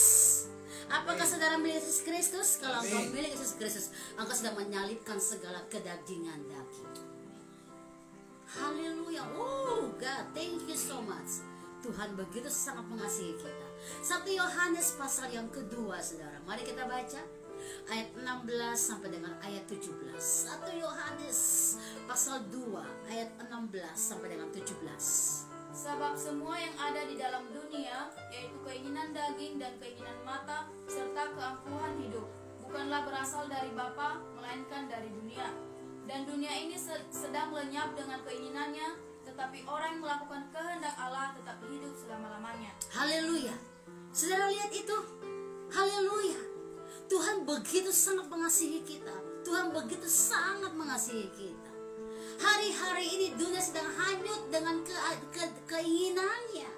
Apakah saudara milik Yesus Kristus? Kalau engkau milik Yesus Kristus, engkau sudah menyalibkan segala kedagingan daging. Haleluya. Oh God, thank you so much. Tuhan begitu sangat mengasihi kita. 1 Yohanes pasal yang kedua, saudara. Mari kita baca ayat 16 sampai dengan ayat 17. 1 Yohanes pasal 2 ayat 16 sampai dengan 17.
Sebab semua yang ada di dalam dunia, yaitu keinginan daging dan keinginan mata, serta keangkuhan hidup, bukanlah berasal dari Bapa, melainkan dari dunia. Dan dunia ini sedang lenyap dengan keinginannya, tetapi orang yang melakukan kehendak Allah tetap hidup selama-lamanya.
Haleluya. Saudara lihat itu. Haleluya. Tuhan begitu sangat mengasihi kita. Tuhan begitu sangat mengasihi kita. Hari-hari ini dunia sedang hanyut dengan keinginannya.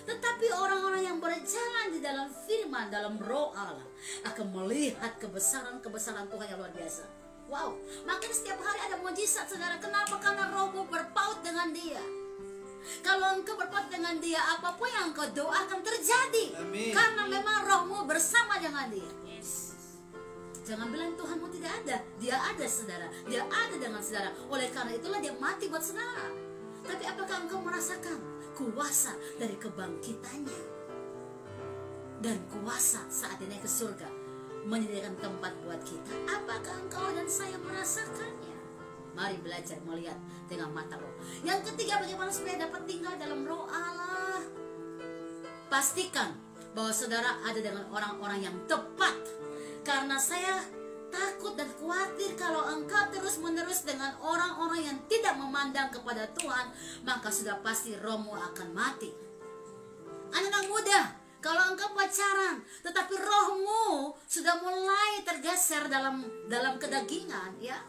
Tetapi orang-orang yang berjalan di dalam firman, dalam Roh Allah, akan melihat kebesaran-kebesaran Tuhan yang luar biasa. Wow, makin setiap hari ada mujizat, saudara. Kenapa? Karena rohmu berpaut dengan dia. Kalau engkau berpaut dengan dia, apapun yang engkau doakan terjadi. Amin. Karena memang rohmu bersama dengan dia. Jangan bilang Tuhanmu tidak ada. Dia ada, saudara. Dia ada dengan saudara. Oleh karena itulah dia mati buat saudara. Tapi apakah engkau merasakan kuasa dari kebangkitannya? Dan kuasa saat dia naik ke surga menyediakan tempat buat kita. Apakah engkau dan saya merasakannya? Mari belajar melihat dengan mata roh. Yang ketiga, bagaimana supaya dapat tinggal dalam Roh Allah? Pastikan bahwa saudara ada dengan orang-orang yang tepat. Karena saya takut dan khawatir kalau engkau terus-menerus dengan orang-orang yang tidak memandang kepada Tuhan, maka sudah pasti rohmu akan mati. Anak-anak muda, kalau engkau pacaran tetapi rohmu sudah mulai tergeser dalam kedagingan, ya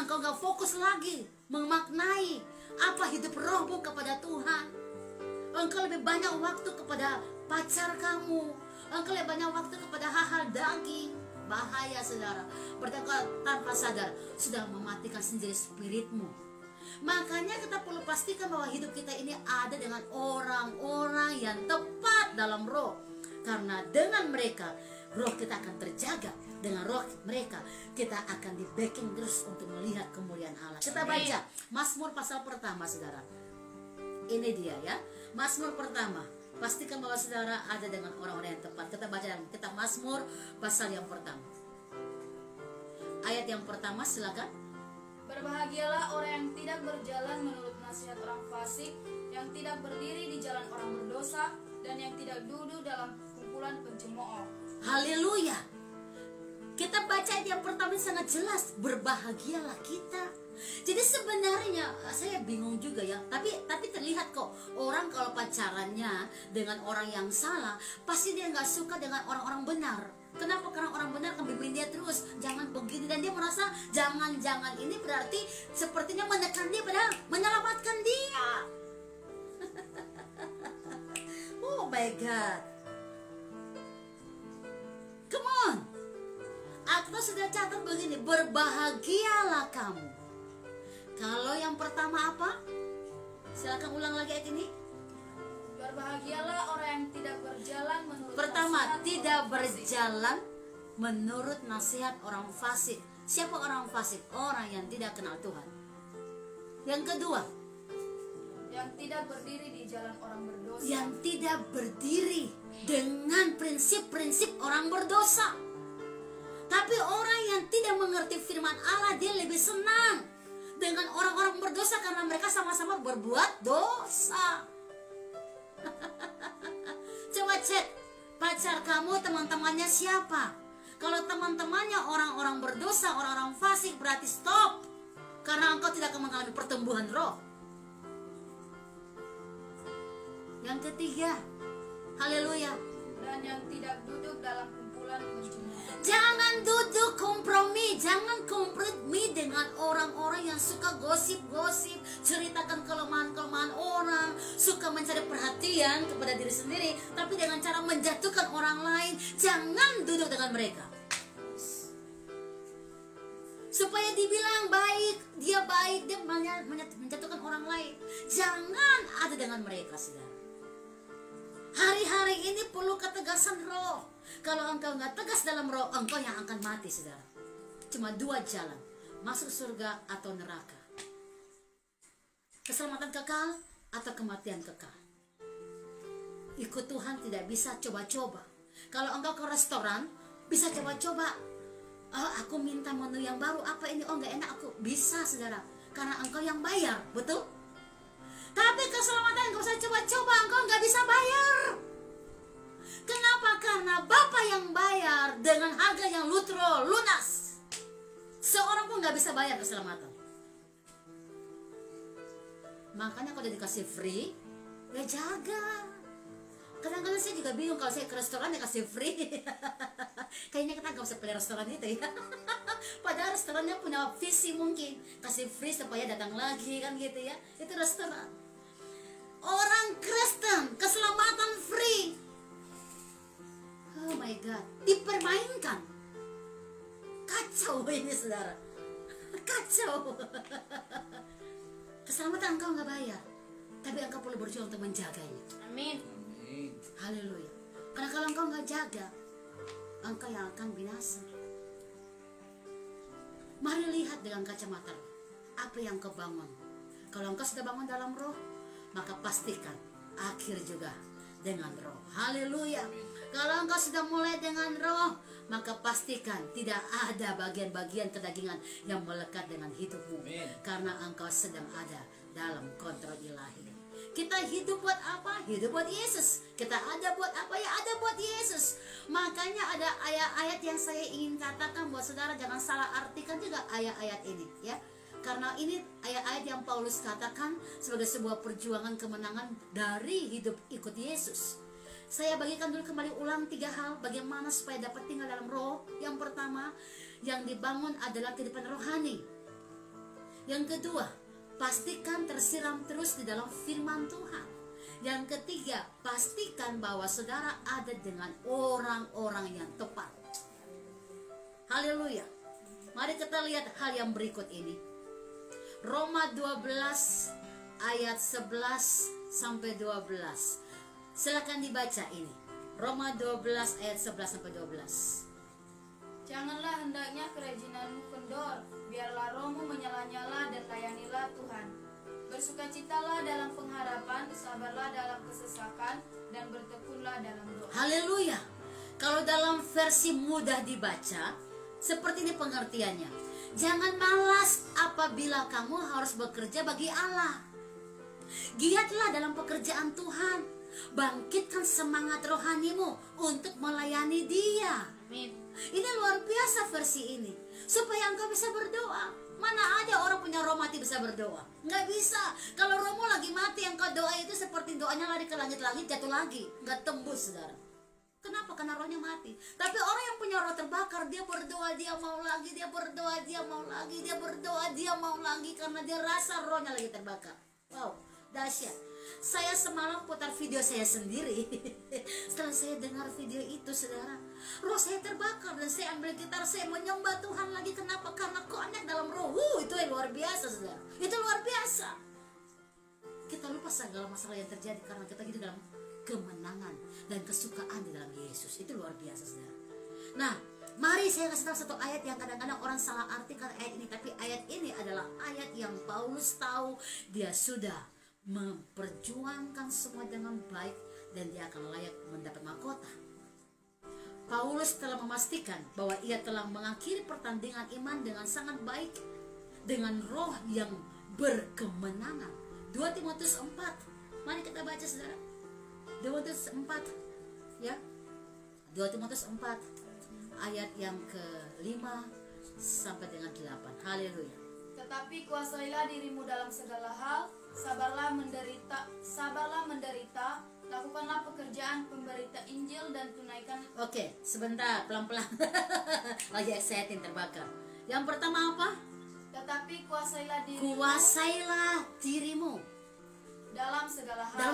engkau gak fokus lagi memaknai apa hidup rohmu kepada Tuhan. Engkau lebih banyak waktu kepada pacar kamu, engkau lebih banyak waktu kepada hal-hal daging. Bahaya, saudara. Berarti tanpa sadar sudah mematikan sendiri spiritmu. Makanya kita perlu pastikan bahwa hidup kita ini ada dengan orang-orang yang tepat dalam roh. Karena dengan mereka roh kita akan terjaga. Dengan roh mereka kita akan di backing terus untuk melihat kemuliaan Allah. Kita baca Mazmur pasal pertama, saudara. Ini dia, ya, Mazmur pertama. Pastikan bahwa saudara ada dengan orang-orang yang tepat. Kita baca dalam kitab Mazmur pasal yang pertama. Ayat yang pertama, silakan.
Berbahagialah orang yang tidak berjalan menurut nasihat orang fasik, yang tidak berdiri di jalan orang berdosa, dan yang tidak duduk dalam kumpulan pencemooh.
Haleluya. Kita baca ayat yang pertama ini sangat jelas. Berbahagialah kita. Jadi sebenarnya saya bingung juga, ya. Tapi terlihat kok orang kalau pacarannya dengan orang yang salah, pasti dia nggak suka dengan orang-orang benar. Kenapa? Karena orang benar akan bimbing dia terus, jangan begini, dan dia merasa jangan-jangan ini berarti sepertinya menekan dia, padahal menyelamatkan dia. Oh my God. Come on. Aku sudah catat begini, berbahagialah kamu. Kalau yang pertama apa? Silakan ulang lagi ayat ini.
Berbahagialah orang yang tidak berjalan menurut
Pertama,
nasihat
tidak
orang fasik.
berjalan menurut nasihat orang fasik. Siapa orang fasik? Orang yang tidak kenal Tuhan. Yang kedua,
Yang tidak berdiri di jalan orang berdosa.
yang tidak berdiri dengan prinsip-prinsip orang berdosa. Tapi orang yang tidak mengerti firman Allah, dia lebih senang dengan orang-orang berdosa karena mereka sama-sama berbuat dosa. Coba cek pacar kamu, teman-temannya siapa? Kalau teman-temannya orang-orang berdosa, orang-orang fasik, berarti stop. Karena engkau tidak akan mengalami pertumbuhan roh. Yang ketiga, haleluya,
Dan yang tidak duduk dalam kumpulan pencuri.
jangan duduk kompromi, jangan kompromi dengan orang-orang yang suka gosip-gosip, ceritakan kelemahan-kelemahan orang, suka mencari perhatian kepada diri sendiri, tapi dengan cara menjatuhkan orang lain. Jangan duduk dengan mereka. Supaya dibilang baik, dia menjatuhkan orang lain. Jangan ada dengan mereka, saudara. Hari-hari ini perlu ketegasan roh. Kalau engkau nggak tegas dalam roh, engkau yang akan mati, saudara. Cuma dua jalan, masuk surga atau neraka. Keselamatan kekal atau kematian kekal. Ikut Tuhan tidak bisa coba-coba. Kalau engkau ke restoran, bisa coba-coba. Oh, aku minta menu yang baru, apa ini? Oh, nggak enak, aku bisa, saudara. Karena engkau yang bayar, betul? Tapi keselamatan nggak usah coba-coba, engkau nggak bisa bayar. Kenapa? Karena Bapa yang bayar dengan harga yang lunas. Seorang pun nggak bisa bayar keselamatan. Makanya kalau dikasih free, ya jaga. Kadang-kadang saya juga bingung kalau saya ke restoran dikasih free. Kayaknya kita nggak usah pilih restoran itu ya. Padahal restorannya punya visi mungkin kasih free supaya datang lagi kan gitu ya. Itu restoran. Orang Kristen keselamatan free. Oh my God, dipermainkan. Kacau ini, saudara. Kacau. Keselamatan engkau nggak bayar, tapi engkau perlu berjuang untuk menjaganya.
Amin.
Haleluya. Karena kalau engkau nggak jaga, engkau yang akan binasa. Mari lihat dengan kacamata roh. Apa yang kau bangun. Kalau engkau sudah bangun dalam roh, maka pastikan akhir juga dengan roh. Haleluya. Kalau engkau sudah mulai dengan roh, maka pastikan tidak ada bagian-bagian kedagingan yang melekat dengan hidupmu. Karena engkau sedang ada dalam kontrol ilahi. Kita hidup buat apa? Hidup buat Yesus. Kita ada buat apa? Ya ada buat Yesus. Makanya ada ayat-ayat yang saya ingin katakan buat saudara, jangan salah artikan juga ayat-ayat ini ya. Karena ini ayat-ayat yang Paulus katakan sebagai sebuah perjuangan kemenangan dari hidup ikut Yesus. Saya bagikan dulu kembali ulang 3 hal bagaimana supaya dapat tinggal dalam roh. Yang pertama, yang dibangun adalah kehidupan rohani. Yang kedua, pastikan tersiram terus di dalam firman Tuhan. Yang ketiga, pastikan bahwa saudara ada dengan orang-orang yang tepat. Haleluya. Mari kita lihat hal yang berikut ini. Roma 12 ayat 11 sampai 12. Silakan dibaca ini. Roma 12 ayat 11 sampai 12.
Janganlah hendaknya kerajinanmu kendor, biarlah rohmu menyala-nyala dan layanilah Tuhan. Bersukacitalah dalam pengharapan, sabarlah dalam kesesakan, dan bertekunlah dalam doa.
Haleluya. Kalau dalam versi mudah dibaca, seperti ini pengertiannya. Jangan malas apabila kamu harus bekerja bagi Allah. Giatlah dalam pekerjaan Tuhan. Bangkitkan semangat rohanimu untuk melayani Dia.
Amin.
Ini luar biasa versi ini, supaya engkau bisa berdoa. Mana ada orang punya roh mati bisa berdoa? Nggak bisa. Kalau rohmu lagi mati, engkau doa itu seperti doanya lari ke langit-langit, jatuh lagi, nggak tembus, saudara. Kenapa? Karena rohnya mati. Tapi orang yang punya roh terbakar, dia berdoa, dia mau lagi, dia berdoa, dia mau lagi, dia berdoa, dia mau lagi, karena dia rasa rohnya lagi terbakar. Wow, Dahsyat. Saya semalam putar video saya sendiri. Setelah saya dengar video itu, saudara, roh saya terbakar dan saya ambil gitar, saya menyembah Tuhan lagi. Kenapa? Karena connect dalam roh. Itu yang luar biasa, saudara. Itu luar biasa. Kita lupa segala masalah yang terjadi karena kita hidup dalam kemenangan dan kesukaan di dalam Yesus. Itu luar biasa, saudara. Nah, mari saya kasih tahu satu ayat yang kadang-kadang orang salah artikan ayat ini. Tapi ayat ini adalah ayat yang Paulus tahu dia sudah memperjuangkan semua dengan baik dan dia akan layak mendapat mahkota. Paulus telah memastikan bahwa ia telah mengakhiri pertandingan iman dengan sangat baik dengan roh yang berkemenangan. 2 Timotius 4. Mari kita baca, saudara. 2 Timotius 4 ya. 2 Timotius 4 ayat yang ke-5 sampai dengan 8. Haleluya.
Tetapi kuasailah dirimu dalam segala hal, sabarlah menderita, lakukanlah pekerjaan pemberita Injil dan tunaikan.
Oke, sebentar, pelan-pelan. Lagi exciting, terbakar. Yang pertama apa?
Tetapi kuasailah
dirimu
dalam segala hal.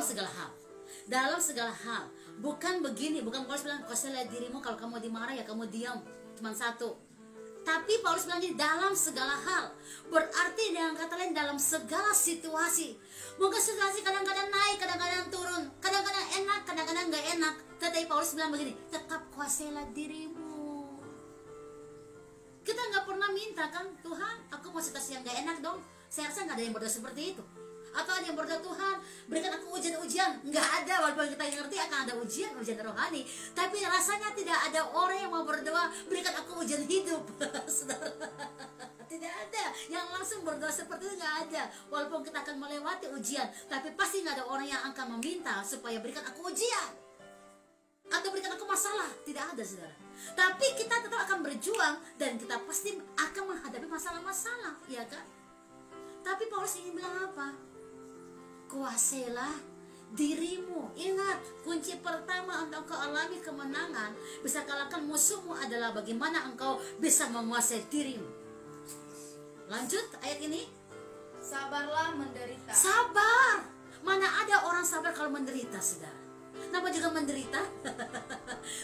Dalam segala hal. Bukan begini, bukan Paulus bilang kuasailah dirimu, kalau kamu dimarah ya kamu diam. Cuma satu. Tapi Paulus bilang ini dalam segala hal. Berarti dengan kata lain dalam segala situasi. Mungkin situasi kadang-kadang naik, kadang-kadang turun, kadang-kadang enak, kadang-kadang gak enak. Tetapi Paulus bilang begini, tetap kuasailah dirimu. Kita gak pernah minta kan, Tuhan aku mau situasi yang gak enak dong. Saya rasa gak ada yang berdoa seperti itu. Atau ada yang berdoa, Tuhan berikan aku ujian-ujian. Nggak ada, walaupun kita ngerti akan ada ujian rohani. Tapi rasanya tidak ada orang yang mau berdoa, berikan aku ujian hidup. Saudara, tidak ada yang langsung berdoa seperti itu, nggak ada. Walaupun kita akan melewati ujian, tapi pasti nggak ada orang yang akan meminta supaya berikan aku ujian atau berikan aku masalah. Tidak ada, saudara. Tapi kita tetap akan berjuang dan kita pasti akan menghadapi masalah-masalah, ya kan? Tapi Paulus ingin bilang apa? Kuasailah dirimu. Ingat, kunci pertama untuk engkau alami kemenangan, bisa kalahkan musuhmu adalah bagaimana engkau bisa menguasai dirimu. Lanjut ayat ini.
Sabarlah menderita.
Sabar. Mana ada orang sabar kalau menderita, saudara? Nama juga menderita.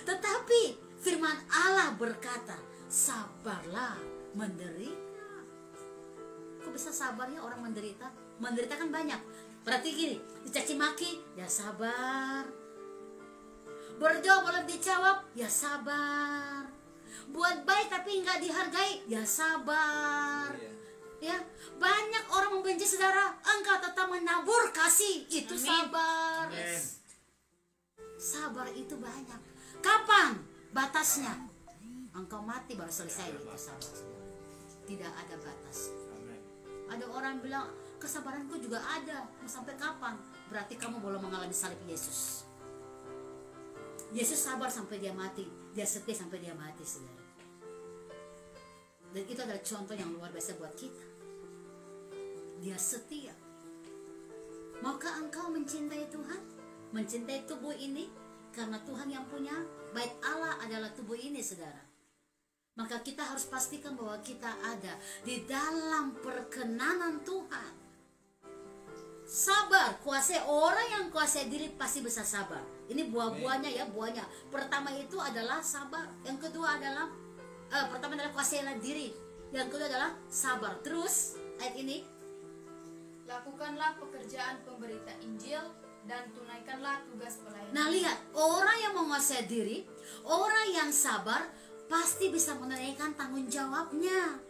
Tetapi firman Allah berkata, sabarlah menderita. Kok bisa sabarnya orang menderita? Menderita kan banyak. Berarti gini, dicaci maki, ya sabar. Berdoa belum dijawab, ya sabar. Buat baik tapi nggak dihargai, ya sabar. Ya, banyak orang membenci saudara, engkau tetap menabur kasih, itu sabar. Sabar itu banyak. Kapan batasnya? Engkau mati baru selesai, itu sabar. Tidak ada batas. Ada orang bilang, kesabaranku juga ada, mau sampai kapan? Berarti kamu belum mengalami salib Yesus. Yesus sabar sampai dia mati, dia setia sampai dia mati, saudara. Dan itu adalah contoh yang luar biasa buat kita. Dia setia. Maukah engkau mencintai Tuhan? Mencintai tubuh ini? Karena Tuhan yang punya, bait Allah adalah tubuh ini, saudara. Maka kita harus pastikan bahwa kita ada di dalam perkenanan Tuhan. Sabar, kuasai. Orang yang kuasai diri pasti bisa sabar. Ini buah-buahnya ya, buahnya. Pertama itu adalah sabar. Yang kedua adalah pertama adalah kuasailah diri. Yang kedua adalah sabar. Terus ayat ini,
lakukanlah pekerjaan pemberita Injil dan tunaikanlah tugas pelayanan.
nah lihat, orang yang menguasai diri, orang yang sabar pasti bisa menunaikan tanggung jawabnya.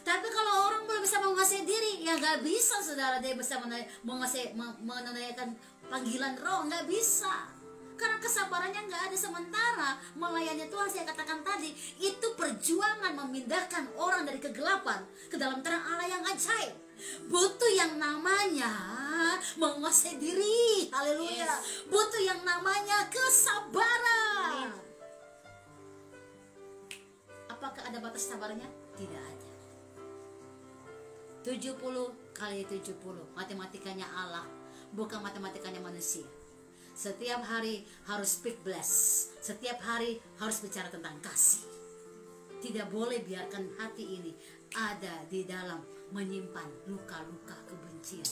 Tapi kalau orang belum bisa menguasai diri, ya nggak bisa, saudara, dia bisa menunaikan panggilan roh, nggak bisa. Karena kesabarannya nggak ada. Sementara melayani Tuhan, saya katakan tadi, itu perjuangan memindahkan orang dari kegelapan ke dalam terang Allah yang ajaib. Butuh yang namanya menguasai diri. Haleluya. Butuh yang namanya kesabaran. Apakah ada batas sabarnya? Tidak ada. 70 kali 70 matematikanya Allah, bukan matematikanya manusia. Setiap hari harus speak bless. Setiap hari harus bicara tentang kasih. Tidak boleh biarkan hati ini ada di dalam menyimpan luka-luka kebencian.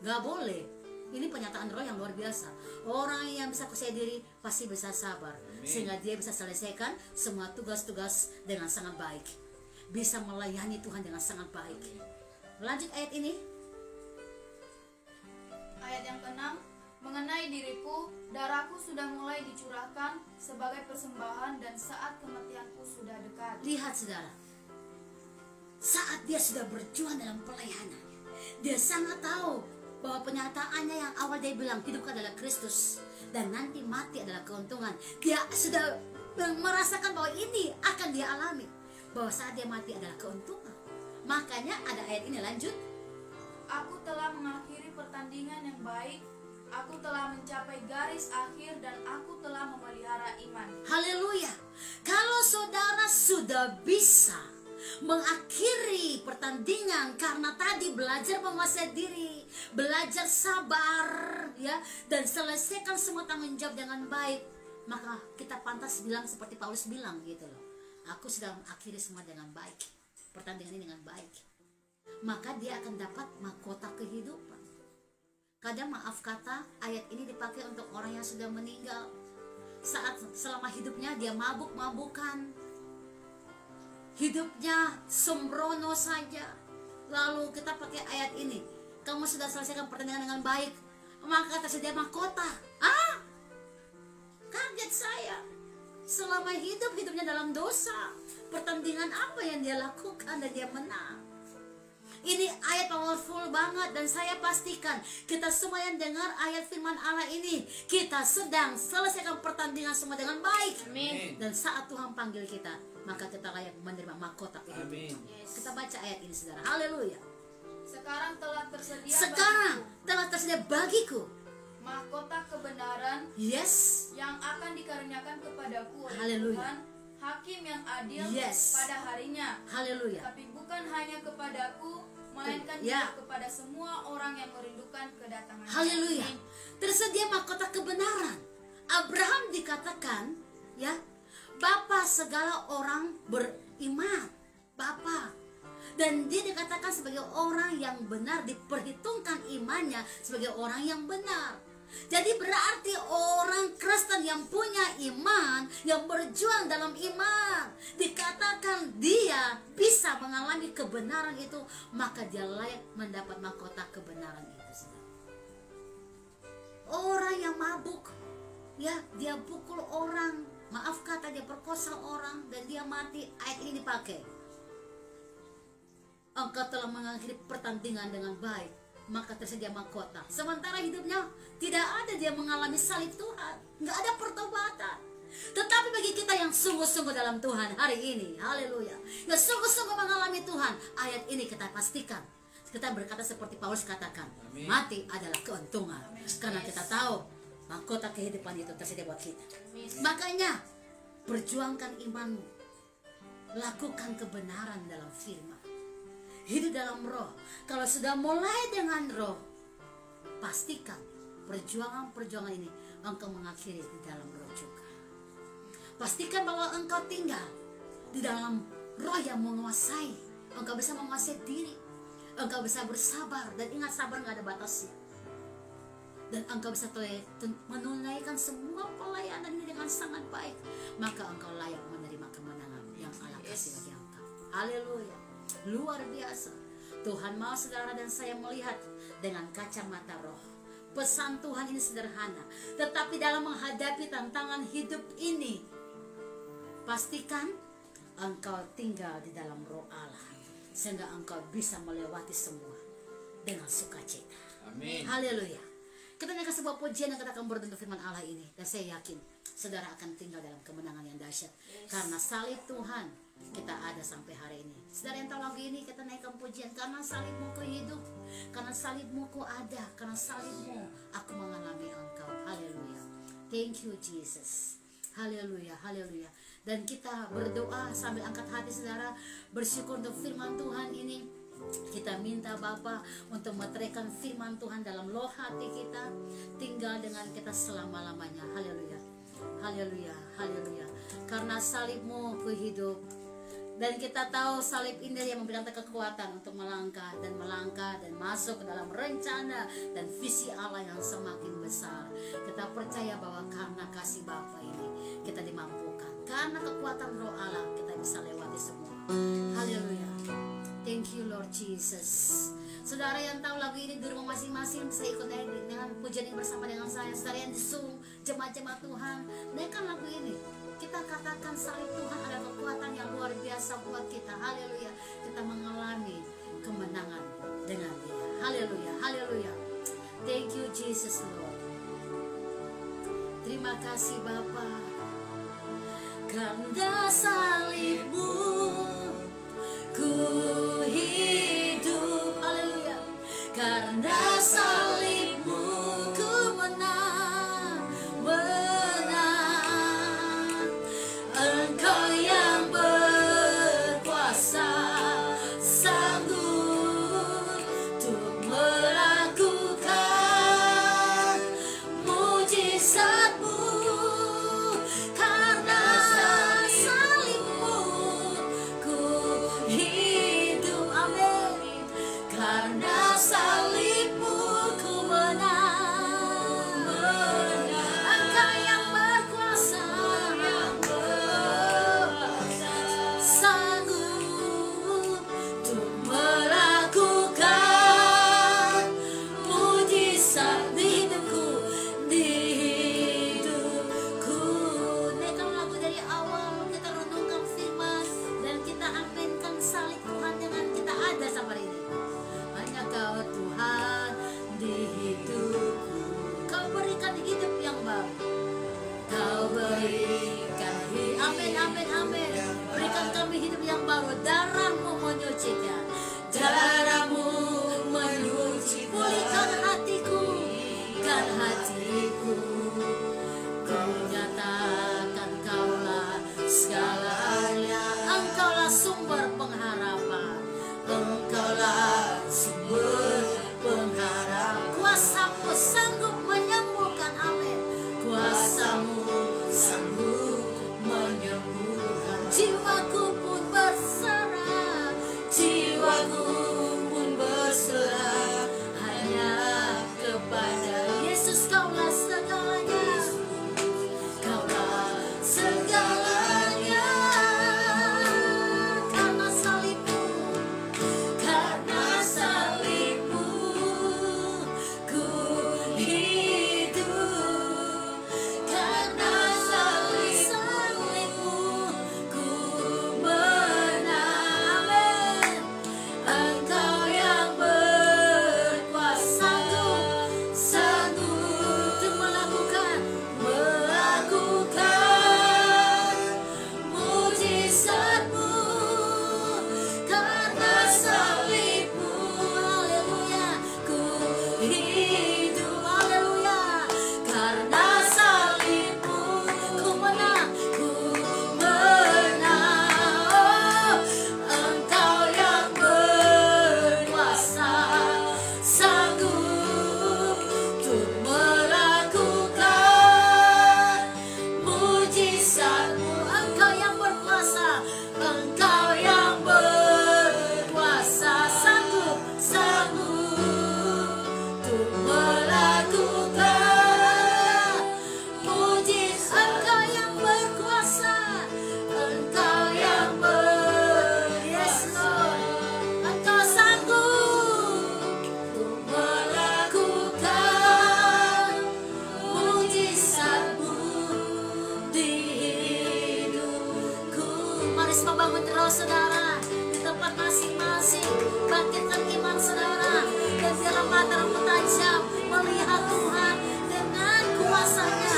Gak boleh. Ini pernyataan roh yang luar biasa. Orang yang bisa kuasai diri pasti bisa sabar, sehingga dia bisa selesaikan semua tugas-tugas dengan sangat baik, bisa melayani Tuhan dengan sangat baik. Lanjut ayat ini.
Ayat yang ke-6, mengenai diriku, darahku sudah mulai dicurahkan sebagai persembahan dan saat kematianku sudah dekat.
Lihat saudara, saat dia sudah berjuang dalam pelayanan, dia sangat tahu bahwa penyataannya yang awal dia bilang hidup adalah Kristus dan nanti mati adalah keuntungan. Dia sudah merasakan bahwa ini akan dia alami, bahwa saat dia mati adalah keuntungan. Makanya ada ayat ini, lanjut.
Aku telah mengakhiri pertandingan yang baik, aku telah mencapai garis akhir, dan aku telah memelihara iman.
Haleluya. Kalau saudara sudah bisa mengakhiri pertandingan karena tadi belajar menguasai diri, belajar sabar, ya, dan selesaikan semua tanggung jawab dengan baik, maka kita pantas bilang seperti Paulus bilang gitu loh. Aku sudah mengakhiri semua dengan baik, pertandingan ini dengan baik. Maka dia akan dapat mahkota kehidupan. Kadang maaf kata, ayat ini dipakai untuk orang yang sudah meninggal. Saat selama hidupnya dia mabuk-mabukan, hidupnya sembrono saja. Lalu kita pakai ayat ini, kamu sudah selesaikan pertandingan dengan baik, maka tersedia mahkota. Kaget saya. Selama hidupnya dalam dosa, pertandingan apa yang dia lakukan dan dia menang. Ini ayat powerful banget, dan saya pastikan kita semua yang dengar ayat firman Allah ini, kita sedang selesaikan pertandingan semua dengan baik.
Amin.
Dan saat Tuhan panggil kita, maka kita layak menerima mahkota kehidupan.
Yes.
Kita baca ayat ini saudara. Haleluya.
Sekarang telah tersedia
bagiku
mahkota kebenaran,
yes,
yang akan dikaruniakan kepadaku oleh
Haleluya.
Tuhan, Hakim yang adil,
Yes.
pada harinya.
Haleluya.
Tapi bukan hanya kepadaku, melainkan
Ya.
juga kepada semua orang yang merindukan kedatangan.
Haleluya. Tersedia mahkota kebenaran. Abraham dikatakan, ya, bapa segala orang beriman. Bapa. Dan dia dikatakan sebagai orang yang benar, diperhitungkan imannya sebagai orang yang benar. Jadi berarti orang Kristen yang punya iman, yang berjuang dalam iman, dikatakan dia bisa mengalami kebenaran itu, maka dia layak mendapat mahkota kebenaran itu. Orang yang mabuk, ya, dia pukul orang, maaf kata dia perkosa orang dan dia mati, ayat ini dipakai. Engkau telah mengakhiri pertandingan dengan baik, maka tersedia mahkota. Sementara hidupnya tidak ada dia mengalami salib Tuhan, nggak ada pertobatan. Tetapi bagi kita yang sungguh-sungguh dalam Tuhan hari ini, haleluya, yang sungguh-sungguh mengalami Tuhan, ayat ini kita pastikan, kita berkata seperti Paulus katakan,
Amin.
mati adalah keuntungan. Karena kita tahu mahkota kehidupan itu tersedia buat kita. Makanya perjuangkan imanmu, lakukan kebenaran dalam firman, hidup dalam roh. Kalau sudah mulai dengan roh, pastikan perjuangan-perjuangan ini engkau mengakhiri di dalam roh juga. Pastikan bahwa engkau tinggal di dalam roh yang menguasai. Engkau bisa menguasai diri, engkau bisa bersabar, dan ingat sabar gak ada batasnya. Dan engkau bisa menunaikan semua pelayanan ini dengan sangat baik, maka engkau layak menerima kemenangan yang Allah kasih bagi engkau. Haleluya. Luar biasa. Tuhan mau saudara dan saya melihat dengan kacamata roh. Pesan Tuhan ini sederhana, tetapi dalam menghadapi tantangan hidup ini, pastikan engkau tinggal di dalam roh Allah, sehingga engkau bisa melewati semua dengan sukacita.
Amin.
Haleluya. Kita nyanyikan sebuah pujian yang kita akan berbentuk firman Allah ini, dan saya yakin saudara akan tinggal dalam kemenangan yang dahsyat. Karena salib Tuhan kita ada sampai hari ini. Saudara yang tahu lagu ini, kita naikkan pujian. Karena salibmu ku hidup, karena salibmu ku ada, karena salibmu aku mengalami engkau. Haleluya. Thank you Jesus. Haleluya, haleluya. Dan kita berdoa sambil angkat hati saudara, bersyukur untuk firman Tuhan ini. Kita minta Bapa untuk meteraikan firman Tuhan dalam loh hati kita, tinggal dengan kita selama-lamanya. Haleluya, haleluya, haleluya. Karena salibmu ku hidup, Dan kita tahu salib ini yang memberikan kekuatan untuk melangkah dan masuk ke dalam rencana dan visi Allah yang semakin besar. Kita percaya bahwa karena kasih Bapa ini kita dimampukan. Karena kekuatan Roh Allah kita bisa lewati semua. Haleluya. Thank you Lord Jesus. Saudara yang tahu lagu ini di rumah masing-masing bisa ikut dengan pujian ini bersama dengan saya. Saudara yang di Zoom, jemaat-jemaat Tuhan, naikkan lagu ini. Kita katakan salib Tuhan ada kekuatan yang luar biasa buat kita. Haleluya. Kita mengalami kemenangan dengan Dia. Haleluya. Haleluya. Thank you Jesus Lord. Terima kasih Bapa. Karena salib-Mu ku hidup. Haleluya. Karena salib-Mu ku menang. Engkau yang berkuasa, sanggup untuk melakukan mujizat-Mu. Karena salib-Mu ku hidup, amin. Karena salib-Mu ku menang. Engkau yang berkuasa, sanggup untuk melakukan mujizat di hidupku. Naikkan lagu dari awal, kita renungkan firman dan kita aminkan salib Tuhan dengan kita ada sampai ini. Hanya Kau Tuhan di hidupku. Kau berikan hidup yang baru. Kau berikan hidup, amin, amin, amin. Berikan kami hidup yang baru. Darah-Mu menyucikan, darah-Mu menyuci. Pulihkan hatiku, kan hatiku. Ku nyatakan Kaulah segalanya. Engkaulah sumber pengharapan. Engkaulah sumber pengharapan. Kuasa-Mu sanggup menyembuhkan, amin. Kuasa-Mu sanggup menyembuhkan. Jiwaku pun berserah, jiwaku pun berserah hanya kepada Yesus. Kaulah segalanya, Kaulah segalanya. Karena salib-Mu, karena salib-Mu ku hidup. Karena salib-Mu ku menang, amin. Engkau yang berkuasa, sanggup untuk melakukan mujizat-Mu. Karena salib-Mu, haleluya, ku hidup, haleluya. Karena salib-Mu ku menang, oh, Engkau yang berkuasa, sanggup untuk melakukan mujizat-Mu. Engkau yang berkuasa, Engkau yang berkuasa, sanggup untuk melakukan mujizat. Engkau yang berkuasa, Engkau yang yes Lord. Engkau sanggup untuk melakukan mujizat-Mu di hidupku. Mari semua bangun terus saudara di tempat masing-masing. Bangkitkan iman saudara dan biarlah matamu tajam melihat Tuhan dengan kuasa-Nya.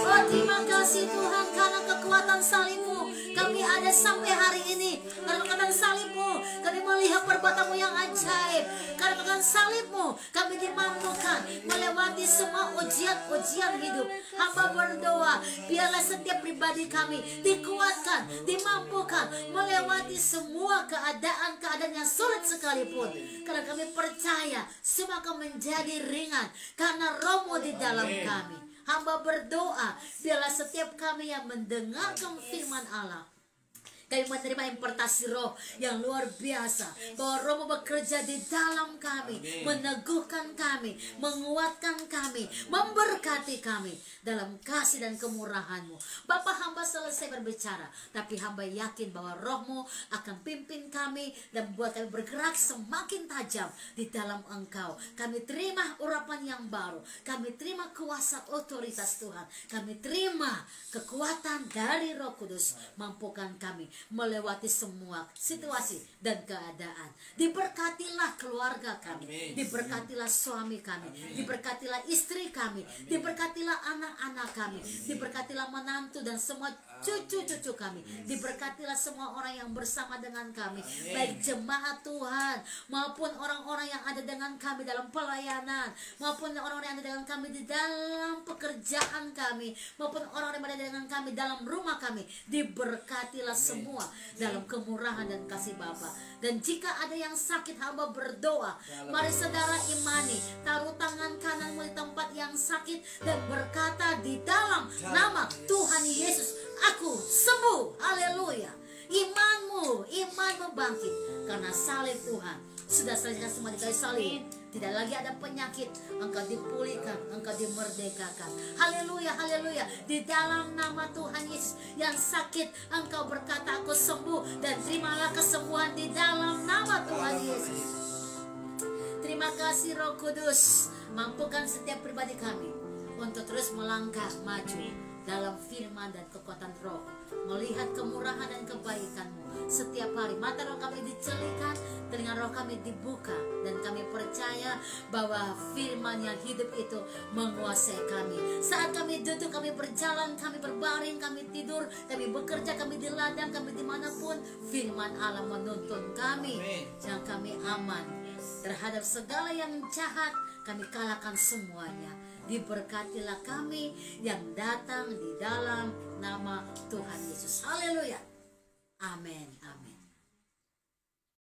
Oh terima kasih Tuhan karena kekuatan salib-Mu kami ada sampai hari ini. Karena kekuatan salib-Mu kami melihat perbuatan-Mu yang ajaib. Karena kekuatan salib-Mu kami dimampukan melewati semua ujian-ujian hidup. Hamba berdoa biarlah setiap pribadi kami dikuatkan, dimampukan melewati semua keadaan-keadaan yang sulit sekalipun. Karena kami percaya semua akan menjadi ringan karena Roh-Mu di dalam kami. Hamba berdoa biarlah setiap kami yang mendengarkan firman Allah
Kami menerima impartasi roh yang luar biasa, bahwa roh bekerja di dalam kami, meneguhkan kami, menguatkan kami, memberkati kami dalam kasih dan kemurahan-Mu. Bapa, hamba selesai berbicara, tapi hamba yakin bahwa roh-Mu akan pimpin kami dan buat kami bergerak semakin tajam di dalam Engkau. Kami terima urapan yang baru, kami terima kuasa otoritas Tuhan, kami terima kekuatan dari Roh Kudus. Mampukan kami melewati semua situasi dan keadaan. Diberkatilah keluarga kami, diberkatilah suami kami, diberkatilah istri kami, diberkatilah anak-anak kami, diberkatilah menantu dan semua cucu-cucu kami, diberkatilah semua orang yang bersama dengan kami, baik jemaat Tuhan maupun orang-orang yang ada dengan kami dalam pelayanan, maupun orang-orang yang ada dengan kami di dalam pekerjaan kami, maupun orang-orang yang ada dengan kami dalam rumah kami. Diberkatilah semua dalam kemurahan dan kasih Bapa. Dan jika ada yang sakit, hamba berdoa, mari saudara imani, taruh tangan kananmu di tempat yang sakit dan berkata di dalam nama Tuhan Yesus, aku sembuh. Haleluya. Imanmu bangkit karena salib Tuhan sudah selesai semua di kayu salib. Tidak lagi ada penyakit, engkau dipulihkan, engkau dimerdekakan. Haleluya, haleluya. Di dalam nama Tuhan Yesus, yang sakit engkau berkata aku sembuh, dan terimalah kesembuhan di dalam nama Tuhan Yesus. Terima kasih Roh Kudus, mampukan setiap pribadi kami untuk terus melangkah maju dalam firman dan kekuatan roh, melihat kemurahan dan kebaikan-Mu setiap hari. Mata roh kami dicelikan, telinga roh kami dibuka, dan kami percaya bahwa firman yang hidup itu menguasai kami. Saat kami duduk, kami berjalan, kami berbaring, kami tidur, kami bekerja, kami di ladang, kami dimanapun, firman Allah menuntun kami yang kami aman terhadap segala yang jahat. Kami kalahkan semuanya. Diberkatilah kami yang datang di dalam nama Tuhan Yesus. Haleluya. Amin. Amin.